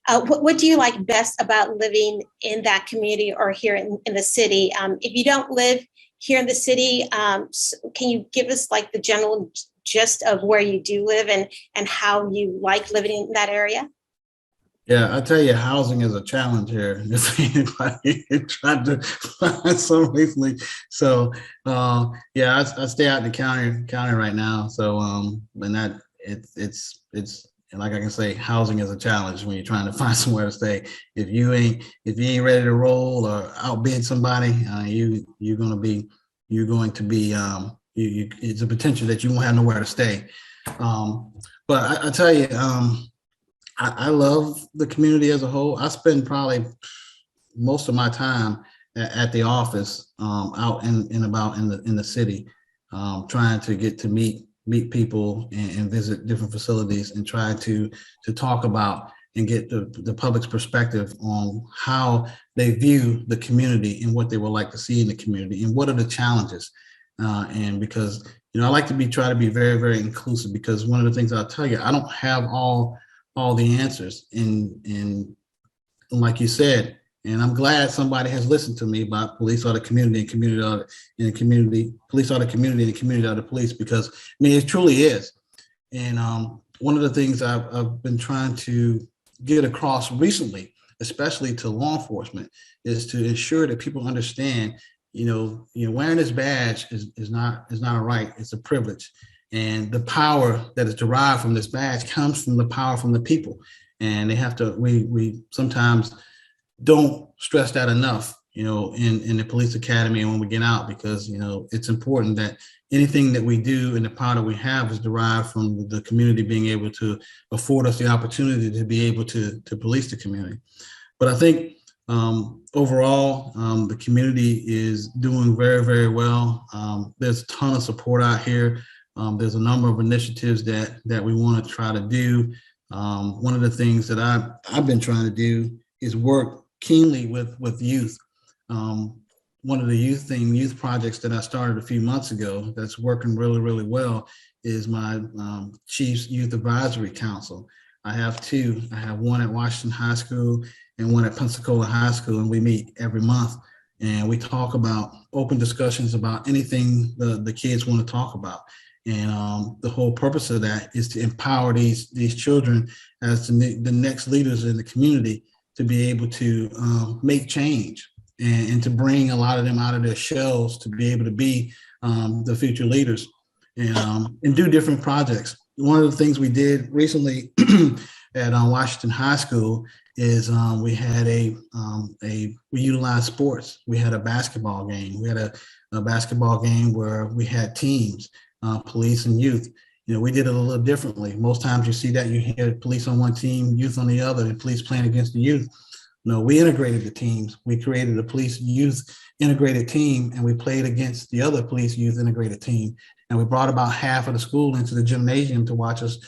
what do you like best about living in that community or here in the city? If you don't live here in the city, can you give us like the general gist of where you do live and how you like living in that area? Yeah, I tell you, housing is a challenge here. If anybody tried to find some recently, so yeah, I stay out in the county right now. So and that it's and like I can say, housing is a challenge when you're trying to find somewhere to stay. If you ain't ready to roll or outbid somebody, you're going to be it's a potential that you won't have nowhere to stay. But I tell you, I love the community as a whole. I spend probably most of my time at the office, out and about in the city, trying to get to meet people and visit different facilities and try to talk about and get the public's perspective on how they view the community and what they would like to see in the community and what are the challenges. And because, I like to try to be very, very inclusive, because one of the things I'll tell you, I don't have all the answers. And like you said, and I'm glad somebody has listened to me about police are the community and community are the community, police are the community and the community are the police, because I mean, it truly is. And one of the things I've been trying to get across recently, especially to law enforcement, is to ensure that people understand, wearing this badge is not a right, it's a privilege. And the power that is derived from this badge comes from the power from the people. And they have to, we sometimes don't stress that enough, in the police academy and when we get out, because, it's important that anything that we do and the power that we have is derived from the community being able to afford us the opportunity to be able to police the community. But I think overall, the community is doing very, very well. There's a ton of support out here. There's a number of initiatives that we want to try to do. One of the things that I've been trying to do is work keenly with youth. One of the youth projects that I started a few months ago that's working really, really well is my Chief's Youth Advisory Council. I have two. I have one at Washington High School and one at Pensacola High School, and we meet every month. And we talk about open discussions about anything the kids want to talk about. And the whole purpose of that is to empower these children as the next leaders in the community to be able to make change and to bring a lot of them out of their shells to be able to be the future leaders and do different projects. One of the things we did recently at Washington High School is we had we utilized sports. We had a basketball game. We had a basketball game where we had teams, police and youth. We did it a little differently. Most times you see that you hear police on one team, youth on the other, and police playing against the youth. No, we integrated the teams. We created a police youth integrated team, and we played against the other police youth integrated team. And we brought about half of the school into the gymnasium to watch us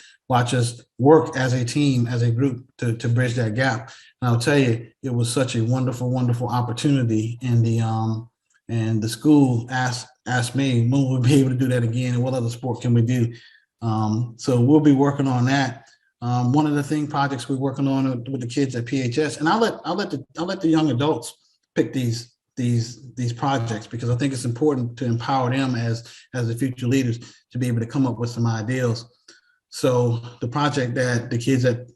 work as a team, as a group to bridge that gap. And I'll tell you, it was such a wonderful, wonderful opportunity. And the school asked me, when we'll be able to do that again, and what other sport can we do? So we'll be working on that. One of the projects we're working on with the kids at PHS, and I'll let the young adults pick these projects, because I think it's important to empower them as the future leaders to be able to come up with some ideals. So the project that the kids at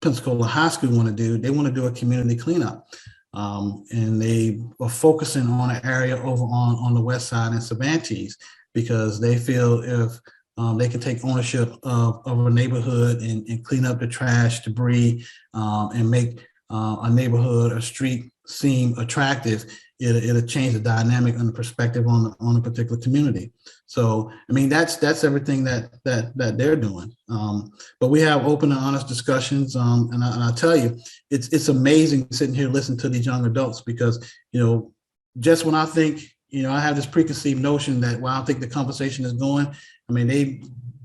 Pensacola High School want to do, they want to do a community cleanup. And they are focusing on an area over on the west side in Cervantes, because they feel if they can take ownership of a neighborhood and clean up the trash, debris, and make a neighborhood, a street seem attractive, it'll change the dynamic and the perspective on a particular community. So, I mean, that's everything that they're doing. But we have open and honest discussions. And I tell you, it's amazing sitting here listening to these young adults, because, just when I think, I have this preconceived notion that, well, I think the conversation is going, I mean, they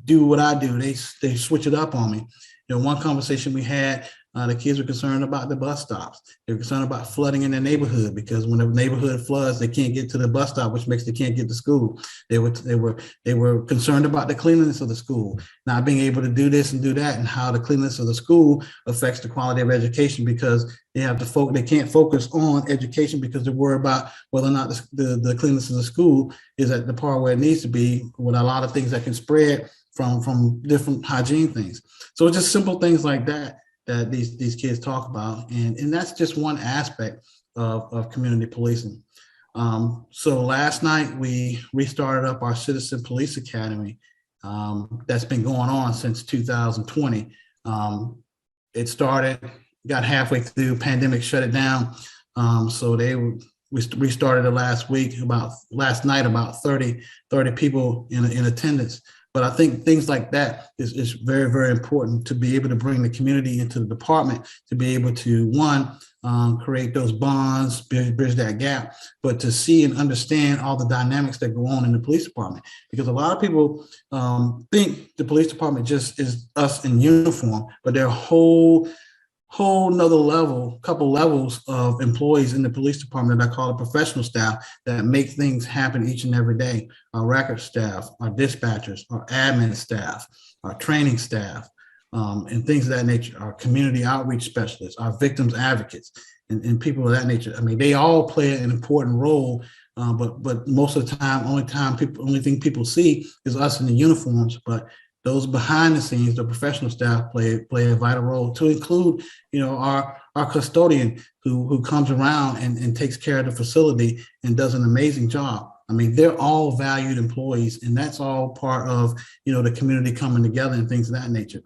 do what I do. They switch it up on me. One conversation we had, the kids were concerned about the bus stops. They were concerned about flooding in their neighborhood, because when the neighborhood floods, they can't get to the bus stop, which makes they can't get to school. They were concerned about the cleanliness of the school, not being able to do this and do that, and how the cleanliness of the school affects the quality of education, because they can't focus on education because they're worried about whether or not the cleanliness of the school is at the part where it needs to be, with a lot of things that can spread from different hygiene things. So it's just simple things like that these kids talk about. And that's just one aspect of community policing. So last night we restarted up our Citizen Police Academy that's been going on since 2020. It started, got halfway through, pandemic shut it down. So we restarted it last night, about 30 people in attendance. But I think things like that is very, very important, to be able to bring the community into the department, to be able to, one, create those bonds, bridge that gap, but to see and understand all the dynamics that go on in the police department. Because a lot of people think the police department just is us in uniform, but there are whole nother couple levels of employees in the police department that I call it professional staff, that make things happen each and every day. Our record staff, our dispatchers, our admin staff, our training staff, and things of that nature, our community outreach specialists, our victims advocates, and people of that nature. I mean, they all play an important role, but most of the time, only thing people see is us in the uniforms. But those behind the scenes, the professional staff play a vital role, to include, our custodian who comes around and takes care of the facility and does an amazing job. I mean, they're all valued employees, and that's all part of, the community coming together and things of that nature.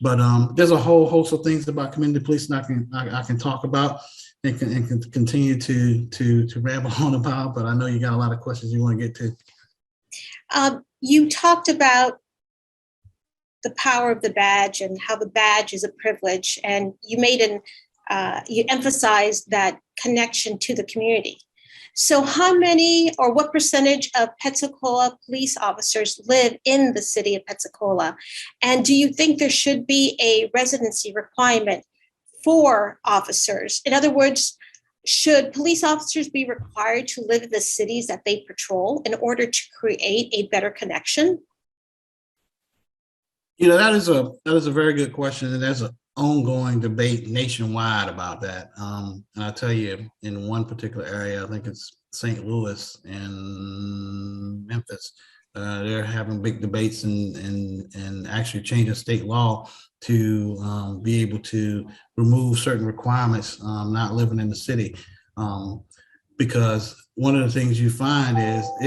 But there's a whole host of things about community policing I can talk about. and continue to ramble on about, but I know you got a lot of questions you want to get to. You talked about the power of the badge and how the badge is a privilege, and you emphasized that connection to the community. So how many or what percentage of Pensacola police officers live in the city of Pensacola? And do you think there should be a residency requirement for officers? In other words, should police officers be required to live in the cities that they patrol in order to create a better connection? That is a very good question, and there's an ongoing debate nationwide about that. And I tell you, in one particular area, I think it's St. Louis and Memphis, they're having big debates and actually changing state law to be able to remove certain requirements, not living in the city, because one of the things you find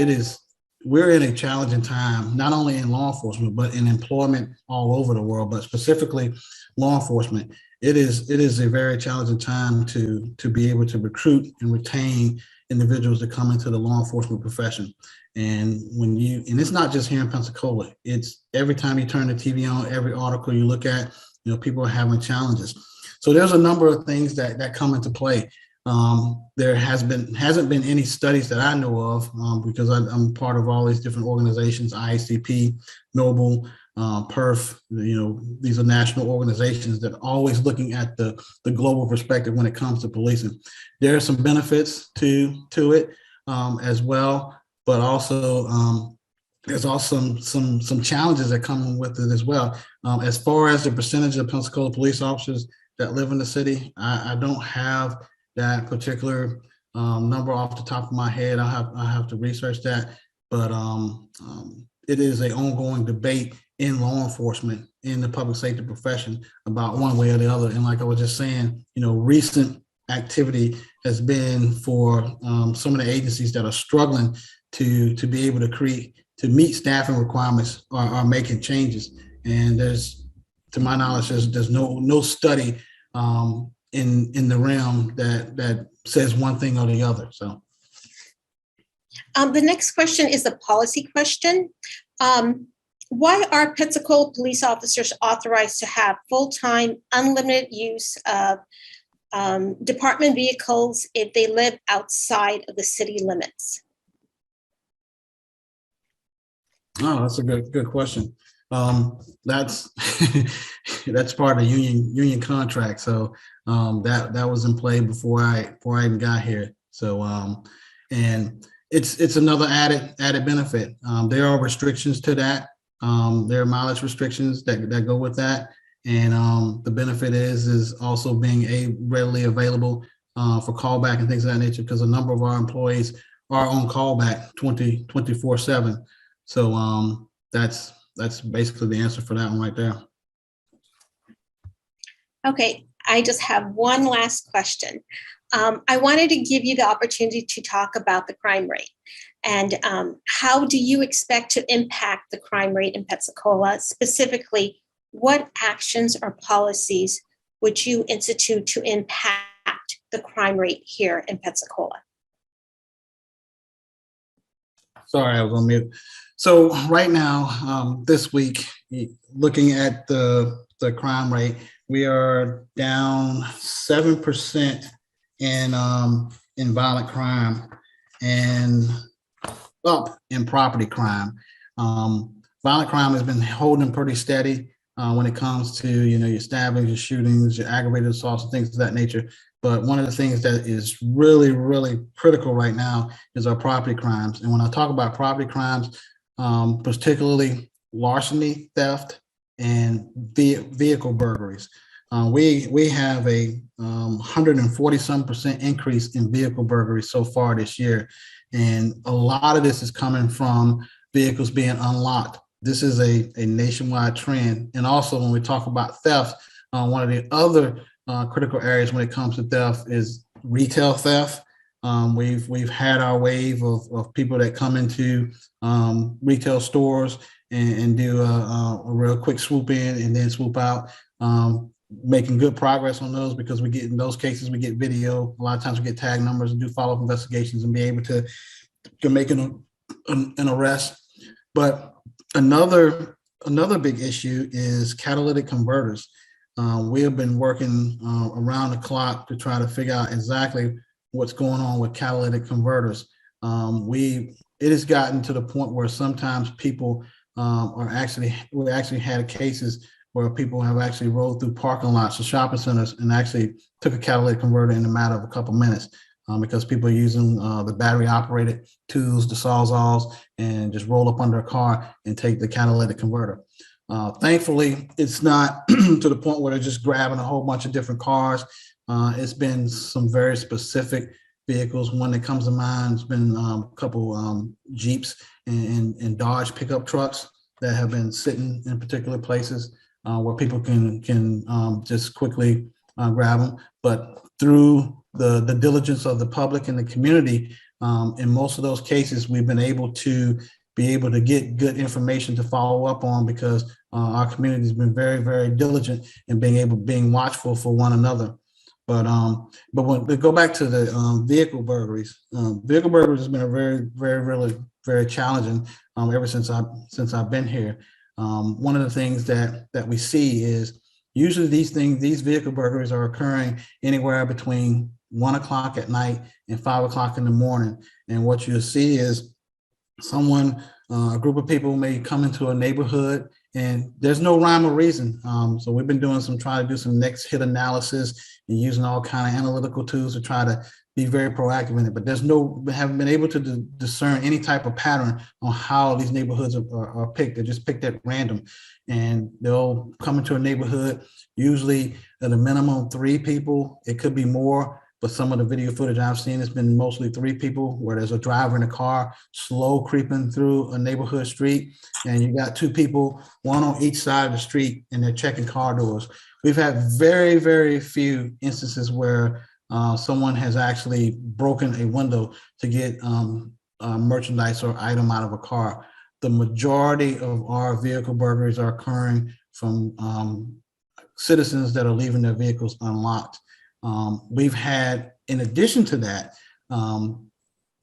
is we're in a challenging time, not only in law enforcement, but in employment all over the world, but specifically law enforcement. It is a very challenging time to be able to recruit and retain individuals to come into the law enforcement profession. And it's not just here in Pensacola, it's every time you turn the TV on, every article you look at, people are having challenges. So there's a number of things that come into play. There hasn't been any studies that I know of, because I'm part of all these different organizations, IACP, Noble, PERF. These are national organizations that are always looking at the global perspective when it comes to policing. There are some benefits to it as well, but also there's also some challenges that come with it as well. As far as the percentage of Pensacola police officers that live in the city, I don't have that particular number off the top of my head. I have to research that, but it is an ongoing debate in law enforcement, in the public safety profession, about one way or the other. And like I was just saying, recent activity has been for some of the agencies that are struggling to be able to meet staffing requirements are making changes. And to my knowledge, there's no study in the realm that says one thing or the other. So the next question is the policy question. Why are Pensacola police officers authorized to have full-time unlimited use of department vehicles if they live outside of the city limits? Oh, that's a good question. That's that's part of the union contract. So that was in play before I even got here. So and it's another added benefit. There are restrictions to that. There are mileage restrictions that go with that. And the benefit is also being readily available for callback and things of that nature, because a number of our employees are on callback 24/7. So that's basically the answer for that one right there. Okay, I just have one last question. I wanted to give you the opportunity to talk about the crime rate, and how do you expect to impact the crime rate in Pensacola? Specifically, what actions or policies would you institute to impact the crime rate here in Pensacola? Sorry, I was on mute. So right now, this week, looking at the crime rate, we are down 7% in violent crime and up in property crime. Violent crime has been holding pretty steady when it comes to your stabbings, your shootings, your aggravated assaults, and things of that nature. But one of the things that is really, really critical right now is our property crimes. And when I talk about property crimes, particularly larceny, theft, and vehicle burglaries, we have a 140% increase in vehicle burglaries so far this year. And a lot of this is coming from vehicles being unlocked. This is a nationwide trend. And also when we talk about theft, one of the other critical areas when it comes to theft is retail theft. We've had our wave of people that come into retail stores and do a real quick swoop in and then swoop out. making good progress on those because we get in those cases, we get video. A lot of times we get tag numbers and do follow-up investigations and be able to make an arrest. But another big issue is catalytic converters. We have been working around the clock to try to figure out exactly what's going on with catalytic converters. It has gotten to the point where sometimes people we actually had cases where people have actually rolled through parking lots of shopping centers and actually took a catalytic converter in a matter of a couple minutes because people are using the battery operated tools, the Sawzalls, and just roll up under a car and take the catalytic converter. Thankfully, it's not to the point where they're just grabbing a whole bunch of different cars. It's been some very specific vehicles. One that comes to mind has been a couple Jeeps and Dodge pickup trucks that have been sitting in particular places where people can just quickly grab them. But through the diligence of the public and the community, in most of those cases, we've been able to get good information to follow up on because our community has been very, very diligent in being watchful for one another. But when we go back to the vehicle burglaries has been a very challenging ever since I've been here. One of the things that we see is usually these vehicle burglaries are occurring anywhere between 1 o'clock at night and 5 o'clock in the morning. And what you'll see is a group of people may come into a neighborhood and there's no rhyme or reason. So we've been trying to do some next hit analysis and using all kind of analytical tools to try to be very proactive in it. But we haven't been able to discern any type of pattern on how these neighborhoods are picked. They're just picked at random. And they'll come into a neighborhood, usually at a minimum 3 people. It could be more. But some of the video footage I've seen has been mostly 3 people where there's a driver in a car slow creeping through a neighborhood street. And you got 2 people, one on each side of the street, and they're checking car doors. We've had very, very few instances where someone has actually broken a window to get merchandise or item out of a car. The majority of our vehicle burglaries are occurring from citizens that are leaving their vehicles unlocked. We've had, in addition to that,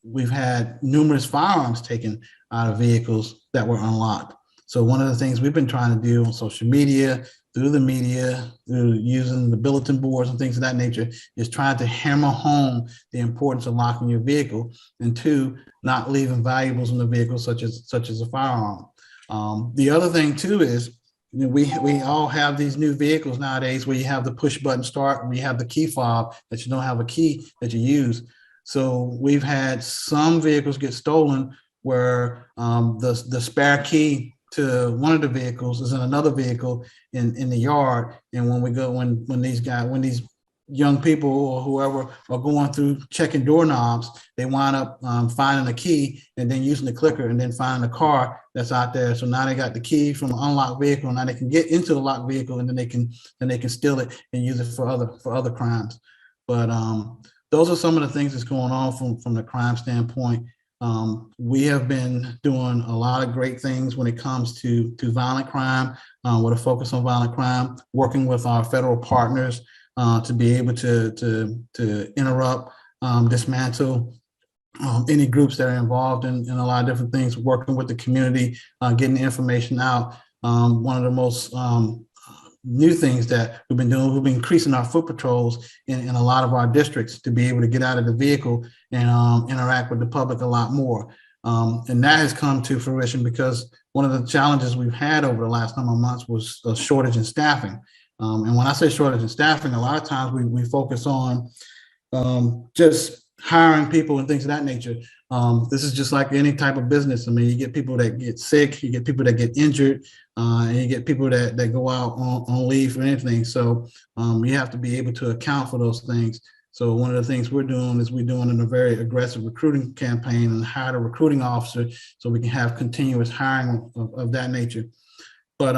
we've had numerous firearms taken out of vehicles that were unlocked. So one of the things we've been trying to do on social media, through the media, through using the bulletin boards and things of that nature, is trying to hammer home the importance of locking your vehicle, and 2, not leaving valuables in the vehicle, such as a firearm. The other thing too is, we all have these new vehicles nowadays where you have the push button start and you have the key fob that you don't have a key that you use. So we've had some vehicles get stolen where the spare key to one of the vehicles is in another vehicle in the yard. And when these young people or whoever are going through checking doorknobs, they wind up finding a key and then using the clicker and then finding a car that's out there. So now they got the key from an unlocked vehicle. Now they can get into the locked vehicle and then they can steal it and use it for other crimes. But those are some of the things that's going on from the crime standpoint. We have been doing a lot of great things when it comes to violent crime, with a focus on violent crime, working with our federal partners to be able to interrupt, dismantle any groups that are involved in a lot of different things, working with the community, getting the information out. One of the most new things that we've been doing, we've been increasing our foot patrols in a lot of our districts to be able to get out of the vehicle and interact with the public a lot more. And that has come to fruition because one of the challenges we've had over the last number of months was a shortage in staffing. And when I say shortage in staffing, a lot of times we focus on just hiring people and things of that nature. This is just like any type of business. I mean, you get people that get sick, you get people that get injured, and you get people that go out on leave or anything. So you have to be able to account for those things. So one of the things we're doing is a very aggressive recruiting campaign and hire a recruiting officer so we can have continuous hiring of that nature. But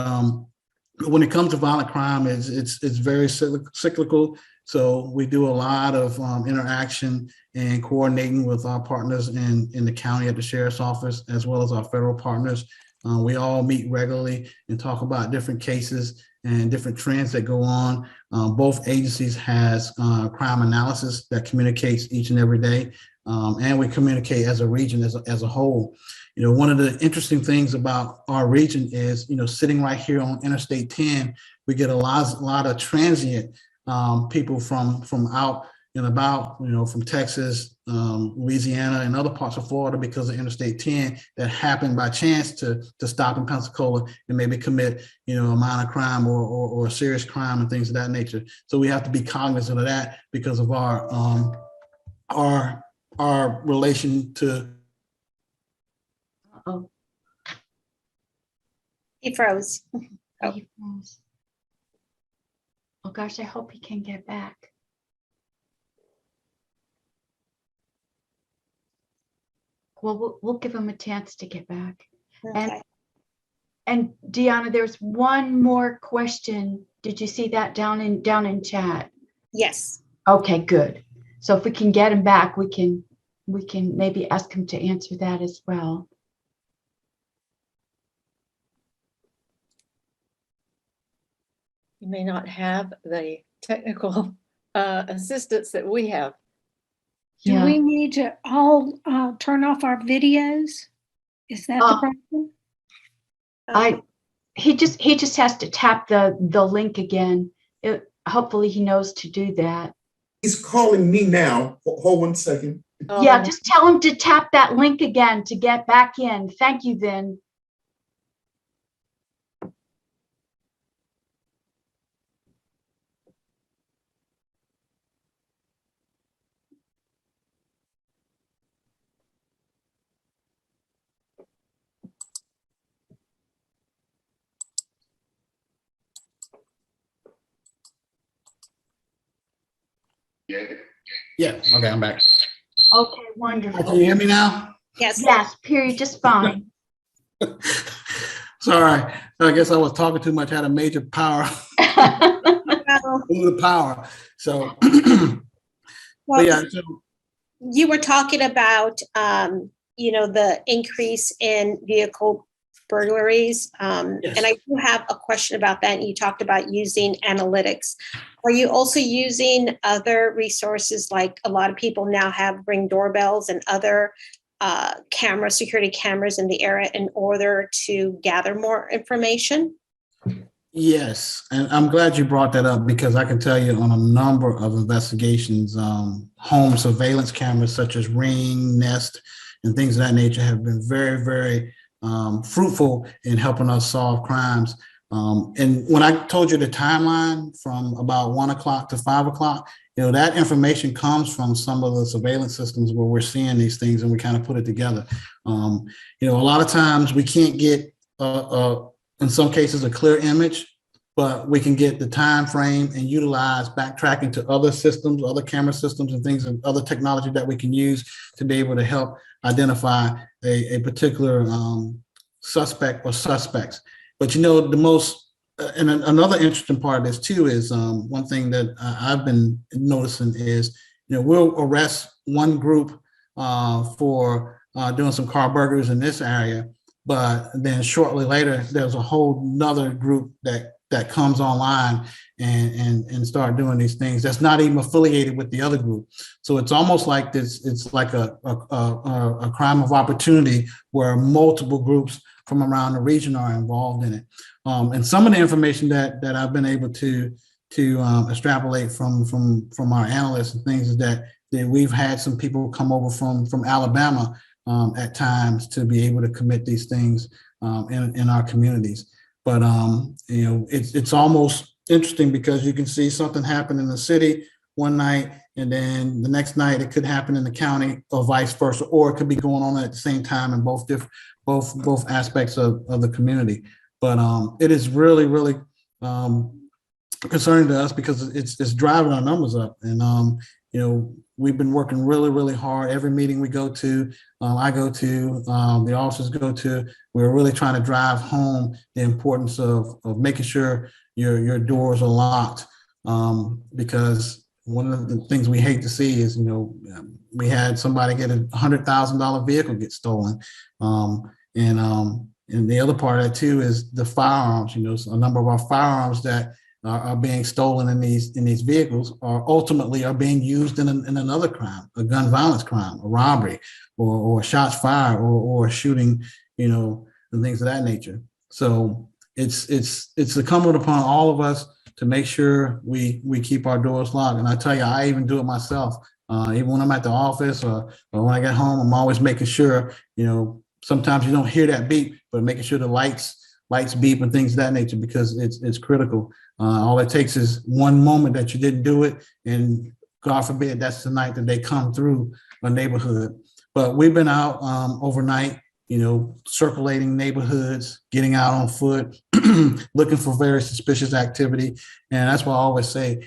when it comes to violent crime, it's very cyclical. So we do a lot of interaction and coordinating with our partners in the county at the sheriff's office, as well as our federal partners, We all meet regularly and talk about different cases and different trends that go on. Both agencies has crime analysis that communicates each and every day. And we communicate as a region, as a whole. You know, one of the interesting things about our region is, you know, sitting right here on Interstate 10, we get a lot of transient people from out and about, you know, from Texas, Louisiana, and other parts of Florida because of Interstate 10 that happen by chance to stop in Pensacola and maybe commit, you know, a minor crime or a serious crime and things of that nature. So we have to be cognizant of that because of our relation to. Oh, He froze. he froze. Oh gosh, I hope he can get back. Well, we'll give him a chance to get back. Okay. And Deanna, there's one more question. Did you see that down in chat? Yes. Okay, good. So if we can get him back, we can maybe ask him to answer that as well. You may not have the technical assistance that we have. Do Yeah. we need to all turn off our videos? Is that the problem? He just has to tap the link again. Hopefully he knows to do that. He's calling me now. Hold 1 second. Yeah, just tell him to tap that link again to get back in. Thank you, Vin. Yeah, okay, I'm back. Okay, wonderful. Can you hear me now? Yes. Yes, period, just fine. Sorry, I guess I was talking too much, had a major power, Well, the power. So, well, yeah, you were talking about, the increase in vehicle burglaries. Yes. And I do have a question about that. And you talked about using analytics. Are you also using other resources, like a lot of people now have Ring doorbells and other security cameras in the area in order to gather more information? Yes, and I'm glad you brought that up because I can tell you on a number of investigations, home surveillance cameras such as Ring, Nest, and things of that nature have been very, very fruitful in helping us solve crimes. And when I told you the timeline from about 1 o'clock to 5 o'clock, you know, that information comes from some of the surveillance systems where we're seeing these things and we kind of put it together. You know, a lot of times we can't get in some cases a clear image, but we can get the time frame and utilize backtracking to other systems, other camera systems and things and other technology that we can use to be able to help identify a particular suspect or suspects. But, you know, the most, and another interesting part of this too is one thing that I've been noticing is, you know, we'll arrest one group for doing some car burglaries in this area, but then shortly later, there's a whole nother group that comes online and start doing these things that's not even affiliated with the other group. So it's almost like this, it's like a crime of opportunity where multiple groups from around the region are involved in it. And some of the information that I've been able to extrapolate from our analysts and things is that we've had some people come over from Alabama at times to be able to commit these things in our communities. But you know, it's almost interesting because you can see something happen in the city one night, and then the next night it could happen in the county, or vice versa, or it could be going on at the same time in both aspects of the community. But it is really, really concerning to us because it's driving our numbers up, and you know, we've been working really, really hard. Every meeting we go to, I go to, the officers go to, we're really trying to drive home the importance of making sure your doors are locked, because one of the things we hate to see is, you know, we had somebody get $100,000 vehicle get stolen, and And the other part of that too is the firearms. You know, so a number of our firearms that are being stolen in these vehicles are being used in another crime, a gun violence crime, a robbery, or shots fired, or shooting, you know, and things of that nature. So it's incumbent upon all of us to make sure we keep our doors locked. And I tell you, I even do it myself. Even when I'm at the office or when I get home, I'm always making sure, you know, sometimes you don't hear that beep, but making sure the lights beep and things of that nature, because it's critical. All it takes is one moment that you didn't do it, and God forbid that's the night that they come through a neighborhood. But we've been out overnight, you know, circulating neighborhoods, getting out on foot, looking for very suspicious activity. And that's why I always say,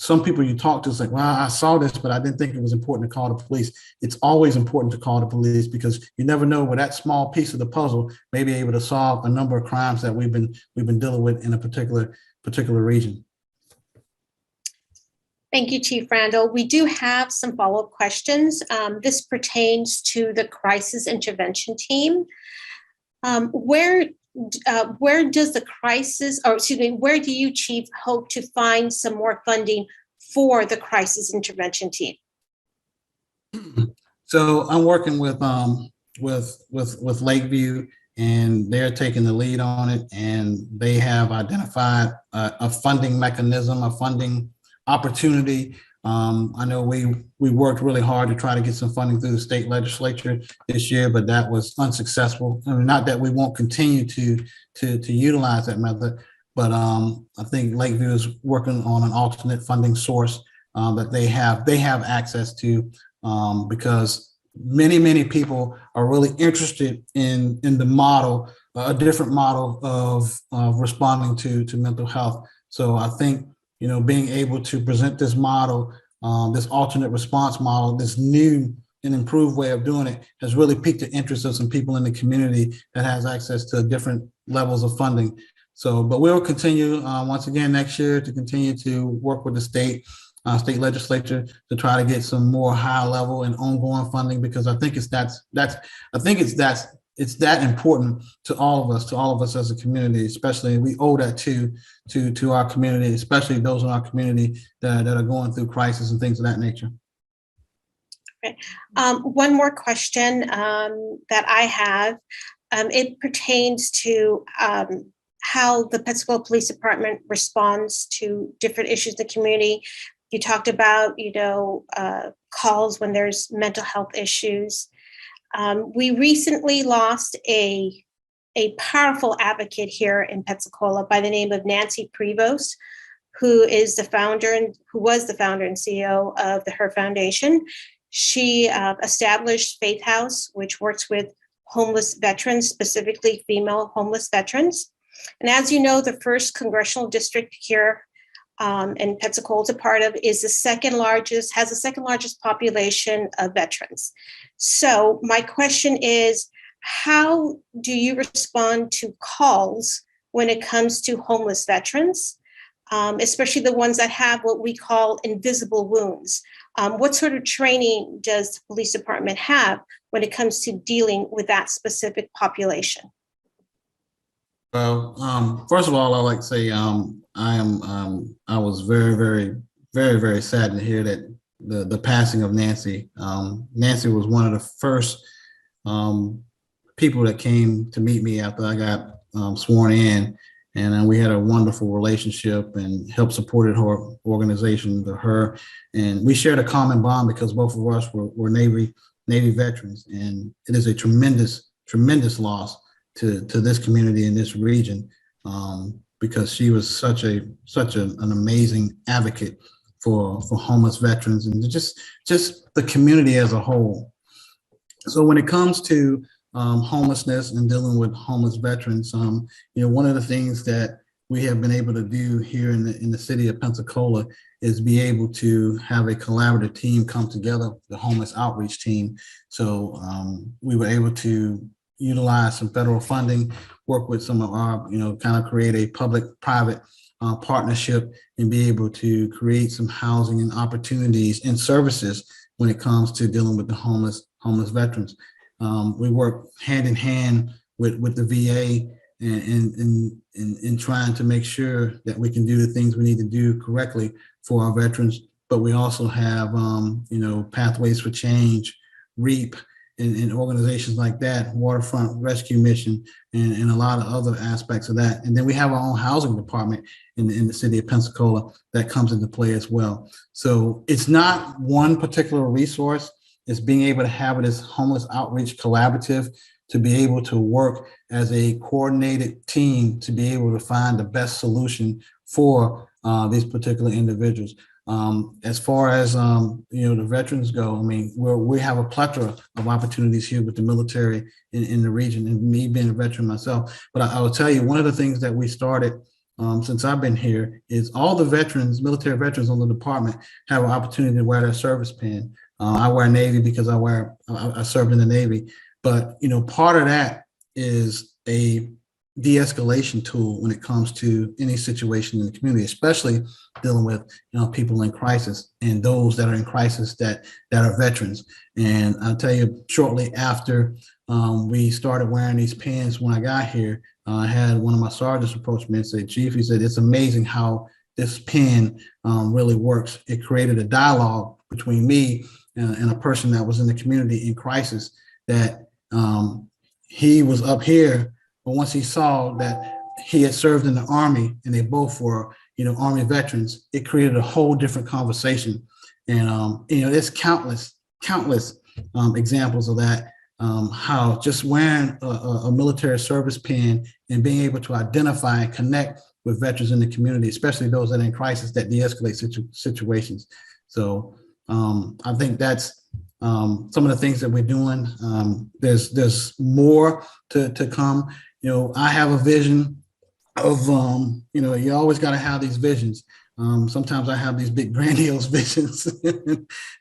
some people you talk to is like, well, I saw this, but I didn't think it was important to call the police. It's always important to call the police, because you never know where that small piece of the puzzle may be able to solve a number of crimes that we've been dealing with in a particular region. Thank you, Chief Randall. We do have some follow-up questions. This pertains to the crisis intervention team. Where does the crisis, or excuse me, where do you, Chief, hope to find some more funding for the crisis intervention team? So I'm working with Lakeview, and they're taking the lead on it, and they have identified a funding mechanism, a funding opportunity. I know we worked really hard to try to get some funding through the state legislature this year, but that was unsuccessful. I mean, not that we won't continue to utilize that method, but I think Lakeview is working on an alternate funding source that they have access to, because many people are really interested in the model, a different model of responding to mental health. So I think, you know, being able to present this model, this alternate response model, this new and improved way of doing it, has really piqued the interest of some people in the community that has access to different levels of funding. So, but we'll continue once again next year to continue to work with the state legislature to try to get some more high level and ongoing funding, because I think it's that important to all of us as a community. Especially we owe that to our community, especially those in our community that are going through crisis and things of that nature. Okay. One more question that I have, it pertains to how the Pensacola Police Department responds to different issues in the community. You talked about, you know, calls when there's mental health issues. We recently lost a powerful advocate here in Pensacola by the name of Nancy Prevost, who was the founder and CEO of the Her Foundation. She established Faith House, which works with homeless veterans, specifically female homeless veterans. And as you know, the 1st Congressional District here and Pensacola is a part of, has the second largest population of veterans. So my question is, how do you respond to calls when it comes to homeless veterans, especially the ones that have what we call invisible wounds? What sort of training does the police department have when it comes to dealing with that specific population? Well, first of all, I'd like to say I was very, very, very, very sad to hear that the passing of Nancy. Nancy was one of the first people that came to meet me after I got sworn in, and we had a wonderful relationship and helped supported her organization, and we shared a common bond because both of us were Navy veterans, and it is a tremendous loss to this community in this region, because she was such an amazing advocate for homeless veterans and just the community as a whole. So when it comes to homelessness and dealing with homeless veterans, one of the things that we have been able to do here in the city of Pensacola is be able to have a collaborative team come together, the homeless outreach team. So we were able to utilize some federal funding, work with some of our, kind of create a public-private partnership and be able to create some housing and opportunities and services when it comes to dealing with the homeless veterans. We work hand in hand with the VA in trying to make sure that we can do the things we need to do correctly for our veterans. But we also have, Pathways for Change, REAP, and organizations like that, Waterfront Rescue Mission, and a lot of other aspects of that. And then we have our own housing department in the city of Pensacola that comes into play as well. So it's not one particular resource. It's being able to have this homeless outreach collaborative to be able to work as a coordinated team to be able to find the best solution for these particular individuals. As far as the veterans go, I mean, we have a plethora of opportunities here with the military in the region, and me being a veteran myself. But I will tell you, one of the things that we started since I've been here is all the veterans, military veterans on the department, have an opportunity to wear their service pin. I wear Navy because I served in the Navy, but part of that is a de-escalation tool when it comes to any situation in the community, especially dealing with people in crisis and those that are in crisis that are veterans. And I'll tell you, shortly after we started wearing these pins, when I got here, I had one of my sergeants approach me and say, "Chief," he said, "it's amazing how this pin really works." It created a dialogue between me and a person that was in the community in crisis, that he was up here, but once he saw that he had served in the Army and they both were, Army veterans, it created a whole different conversation. And, there's countless examples of that, how just wearing a military service pin and being able to identify and connect with veterans in the community, especially those that are in crisis, that de-escalate situations. So I think that's some of the things that we're doing. There's more to come. I have a vision of, you always got to have these visions. Sometimes I have these big grandiose visions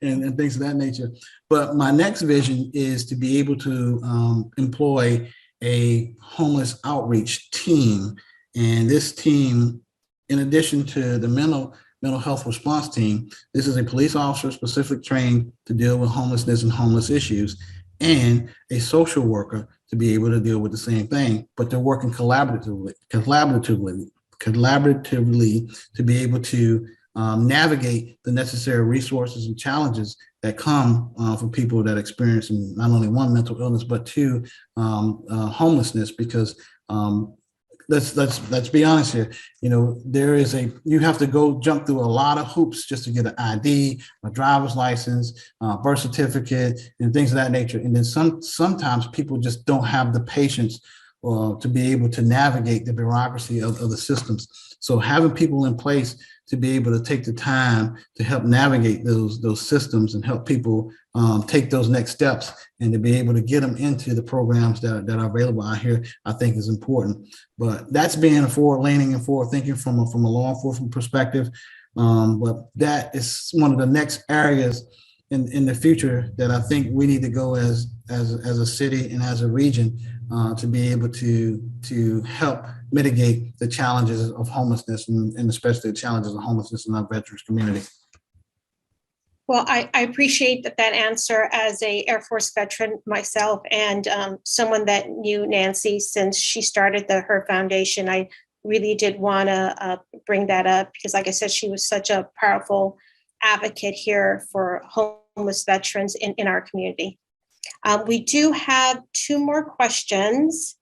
and things of that nature. But my next vision is to be able to employ a homeless outreach team. And this team, in addition to the mental health response team, this is a police officer specifically trained to deal with homelessness and homeless issues, and a social worker to be able to deal with the same thing, but they're working collaboratively to be able to navigate the necessary resources and challenges that come from people that experience not only one, mental illness, but two, homelessness. Because let's be honest here. You have to go jump through a lot of hoops just to get an ID, a driver's license, birth certificate, and things of that nature. And then sometimes people just don't have the patience to be able to navigate the bureaucracy of the systems. So having people in place to be able to take the time to help navigate those systems and help people take those next steps and to be able to get them into the programs that are available out here, I think is important. But that's being forward-leaning and forward-thinking from a law enforcement perspective. But that is one of the next areas in the future that I think we need to go as a city and as a region to be able to help mitigate the challenges of homelessness and especially the challenges of homelessness in our veterans community. Well, I appreciate that answer as a Air Force veteran myself, and someone that knew Nancy since she started her foundation. I really did want to bring that up because, like I said, she was such a powerful advocate here for homeless veterans in our community. We do have two more questions.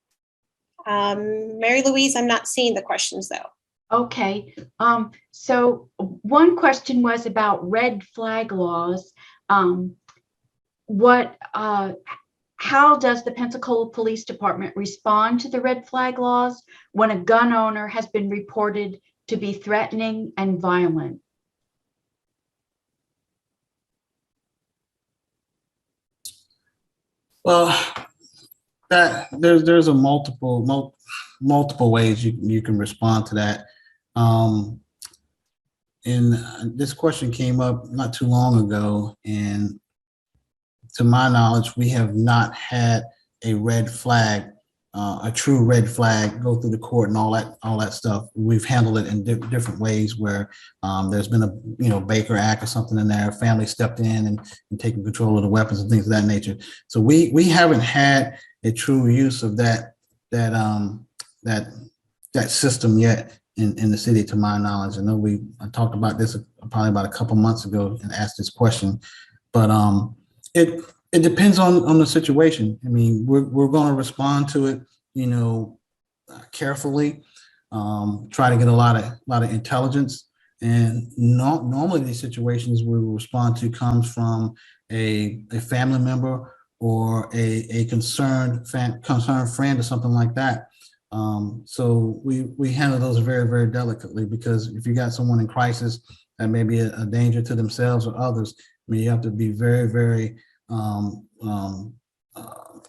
Mary Louise, I'm not seeing the questions though. Okay, so one question was about red flag laws. How does the Pensacola Police Department respond to the red flag laws when a gun owner has been reported to be threatening and violent? Well, there's a multiple ways you can respond to that. And this question came up not too long ago, and to my knowledge, we have not had a red flag a true red flag go through the court and all that stuff. We've handled it in different ways where there's been a Baker Act or something in there. Family stepped in and taken control of the weapons and things of that nature. So we haven't had a true use of that system yet in the city, to my knowledge. I know I talked about this probably about a couple months ago and asked this question, but it depends on the situation. I mean, we're going to respond to it, carefully, try to get a lot of intelligence. And normally these situations we will respond to comes from a family member or a concerned friend or something like that. So we handle those very, very delicately, because if you got someone in crisis that may be a danger to themselves or others, I mean, you have to be very, very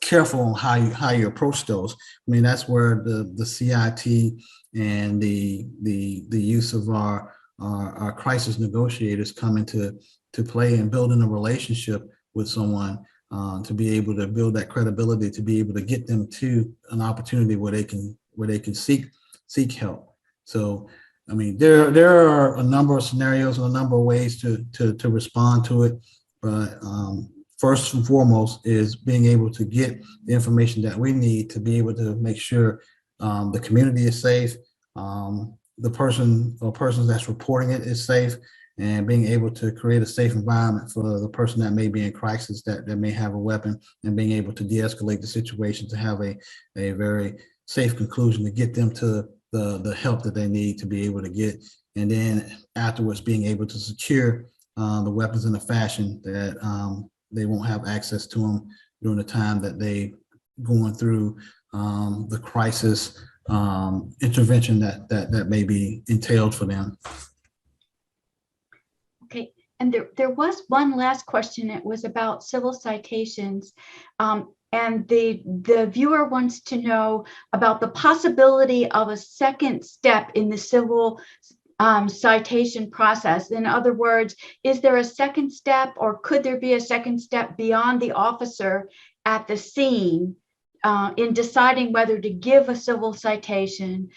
careful on how you approach those. I mean, that's where the CIT and the use of our crisis negotiators come into play, and building a relationship with someone to be able to build that credibility, to be able to get them to an opportunity where they can seek help. So, I mean, there are a number of scenarios and a number of ways to respond to it, but first and foremost is being able to get the information that we need to be able to make sure the community is safe, the person or persons that's reporting it is safe, and being able to create a safe environment for the person that may be in crisis, that may have a weapon, and being able to de-escalate the situation to have a very safe conclusion to get them to the help that they need to be able to get. And then afterwards being able to secure the weapons in a fashion that they won't have access to them during the time that they going through the crisis intervention that may be entailed for them. Okay, and there was one last question. It was about civil citations. And the viewer wants to know about the possibility of a second step in the civil citation process. In other words, is there a second step, or could there be a second step beyond the officer at the scene in deciding whether to give a civil citation,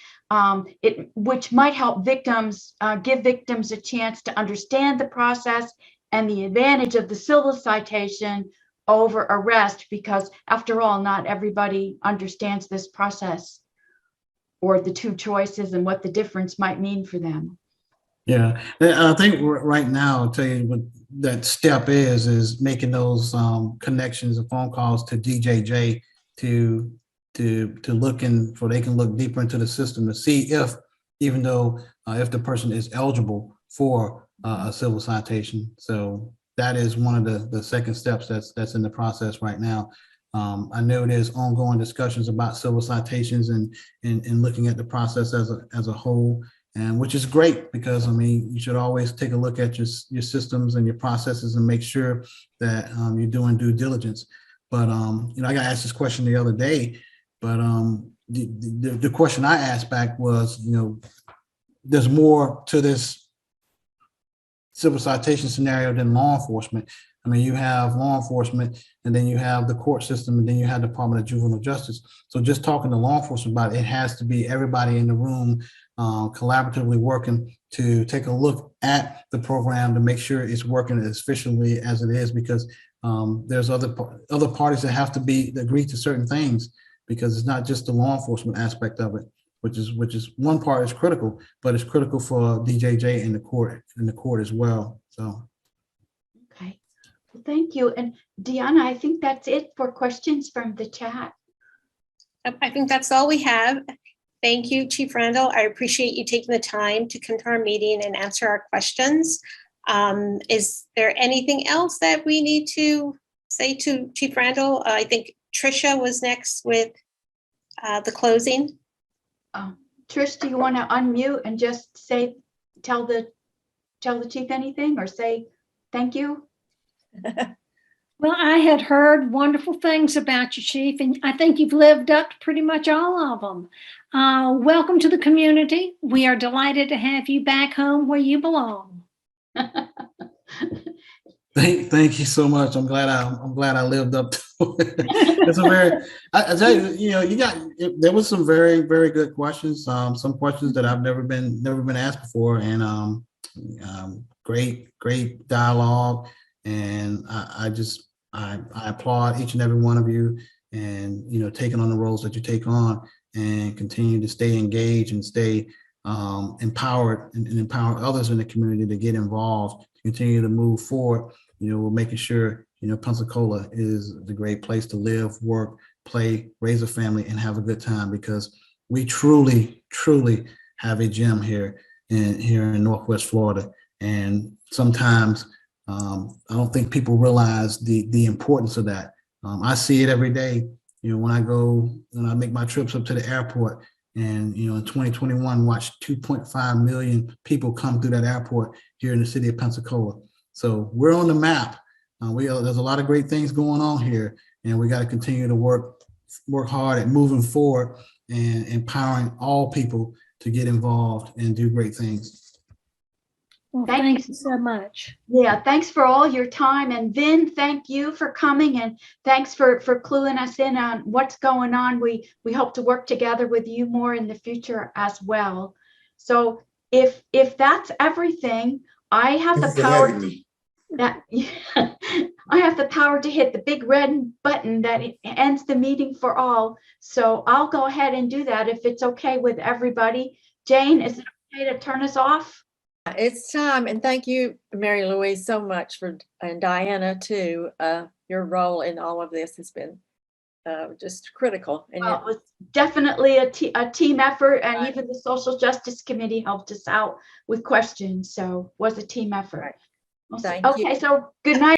which might help victims, give victims a chance to understand the process and the advantage of the civil citation over arrest, because after all, not everybody understands this process or the two choices and what the difference might mean for them. Yeah, I think right now, I'll tell you what that step is making those connections and phone calls to DJJ to look in, for they can look deeper into the system to see if, even though if the person is eligible for a civil citation. So that is one of the second steps that's in the process right now. I know there's ongoing discussions about civil citations and looking at the process as a whole, and which is great, because I mean, you should always take a look at your systems and your processes and make sure that you're doing due diligence. But I got asked this question the other day, but the question I asked back was, there's more to this civil citation scenario than law enforcement. I mean, you have law enforcement, and then you have the court system, and then you have the Department of Juvenile Justice. So just talking to law enforcement about it has to be everybody in the room collaboratively working to take a look at the program to make sure it's working as efficiently as it is, because there's other parties that have to agree to certain things, because it's not just the law enforcement aspect of it, which is one part is critical, but it's critical for DJJ and the court as well. So. Okay, well, thank you. And Deanna, I think that's it for questions from the chat. I think that's all we have. Thank you, Chief Randall. I appreciate you taking the time to come to our meeting and answer our questions. Is there anything else that we need to say to Chief Randall? I think Tricia was next with the closing. Trish, do you want to unmute and just tell the chief anything, or say thank you? Well, I had heard wonderful things about you, Chief, and I think you've lived up to pretty much all of them. Welcome to the community. We are delighted to have you back home where you belong. Thank you so much. I'm glad I lived up to it. It's a very, I tell you, there was some very, very good questions. Some questions that I've never been asked before, and great dialogue. And I applaud each and every one of you, and taking on the roles that you take on, and continue to stay engaged and stay empowered, and empower others in the community to get involved, to continue to move forward. We're making sure, Pensacola is the great place to live, work, play, raise a family, and have a good time, because we truly, truly have a gem here in Northwest Florida. And sometimes I don't think people realize the importance of that. I see it every day, when I make my trips up to the airport, and in 2021, watch 2.5 million people come through that airport here in the city of Pensacola. So we're on the map. There's a lot of great things going on here, and we got to continue to work hard at moving forward and empowering all people to get involved and do great things. Well, Thank thank you so much. Yeah, thanks for all your time. And Vin, thank you for coming, and thanks for cluing us in on what's going on. We hope to work together with you more in the future as well. So if that's everything, I have Thank the you for power having to me. I have the power to hit the big red button that ends the meeting for all. So I'll go ahead and do that if it's okay with everybody. Jane, is it okay to turn us off? It's time, and thank you, Mary Louise, so much and Diana too. Your role in all of this has been just critical. And Well, it was definitely a team effort, and even the Social Justice Committee helped us out with questions. So it was a team effort. Thank you. Okay, so good night.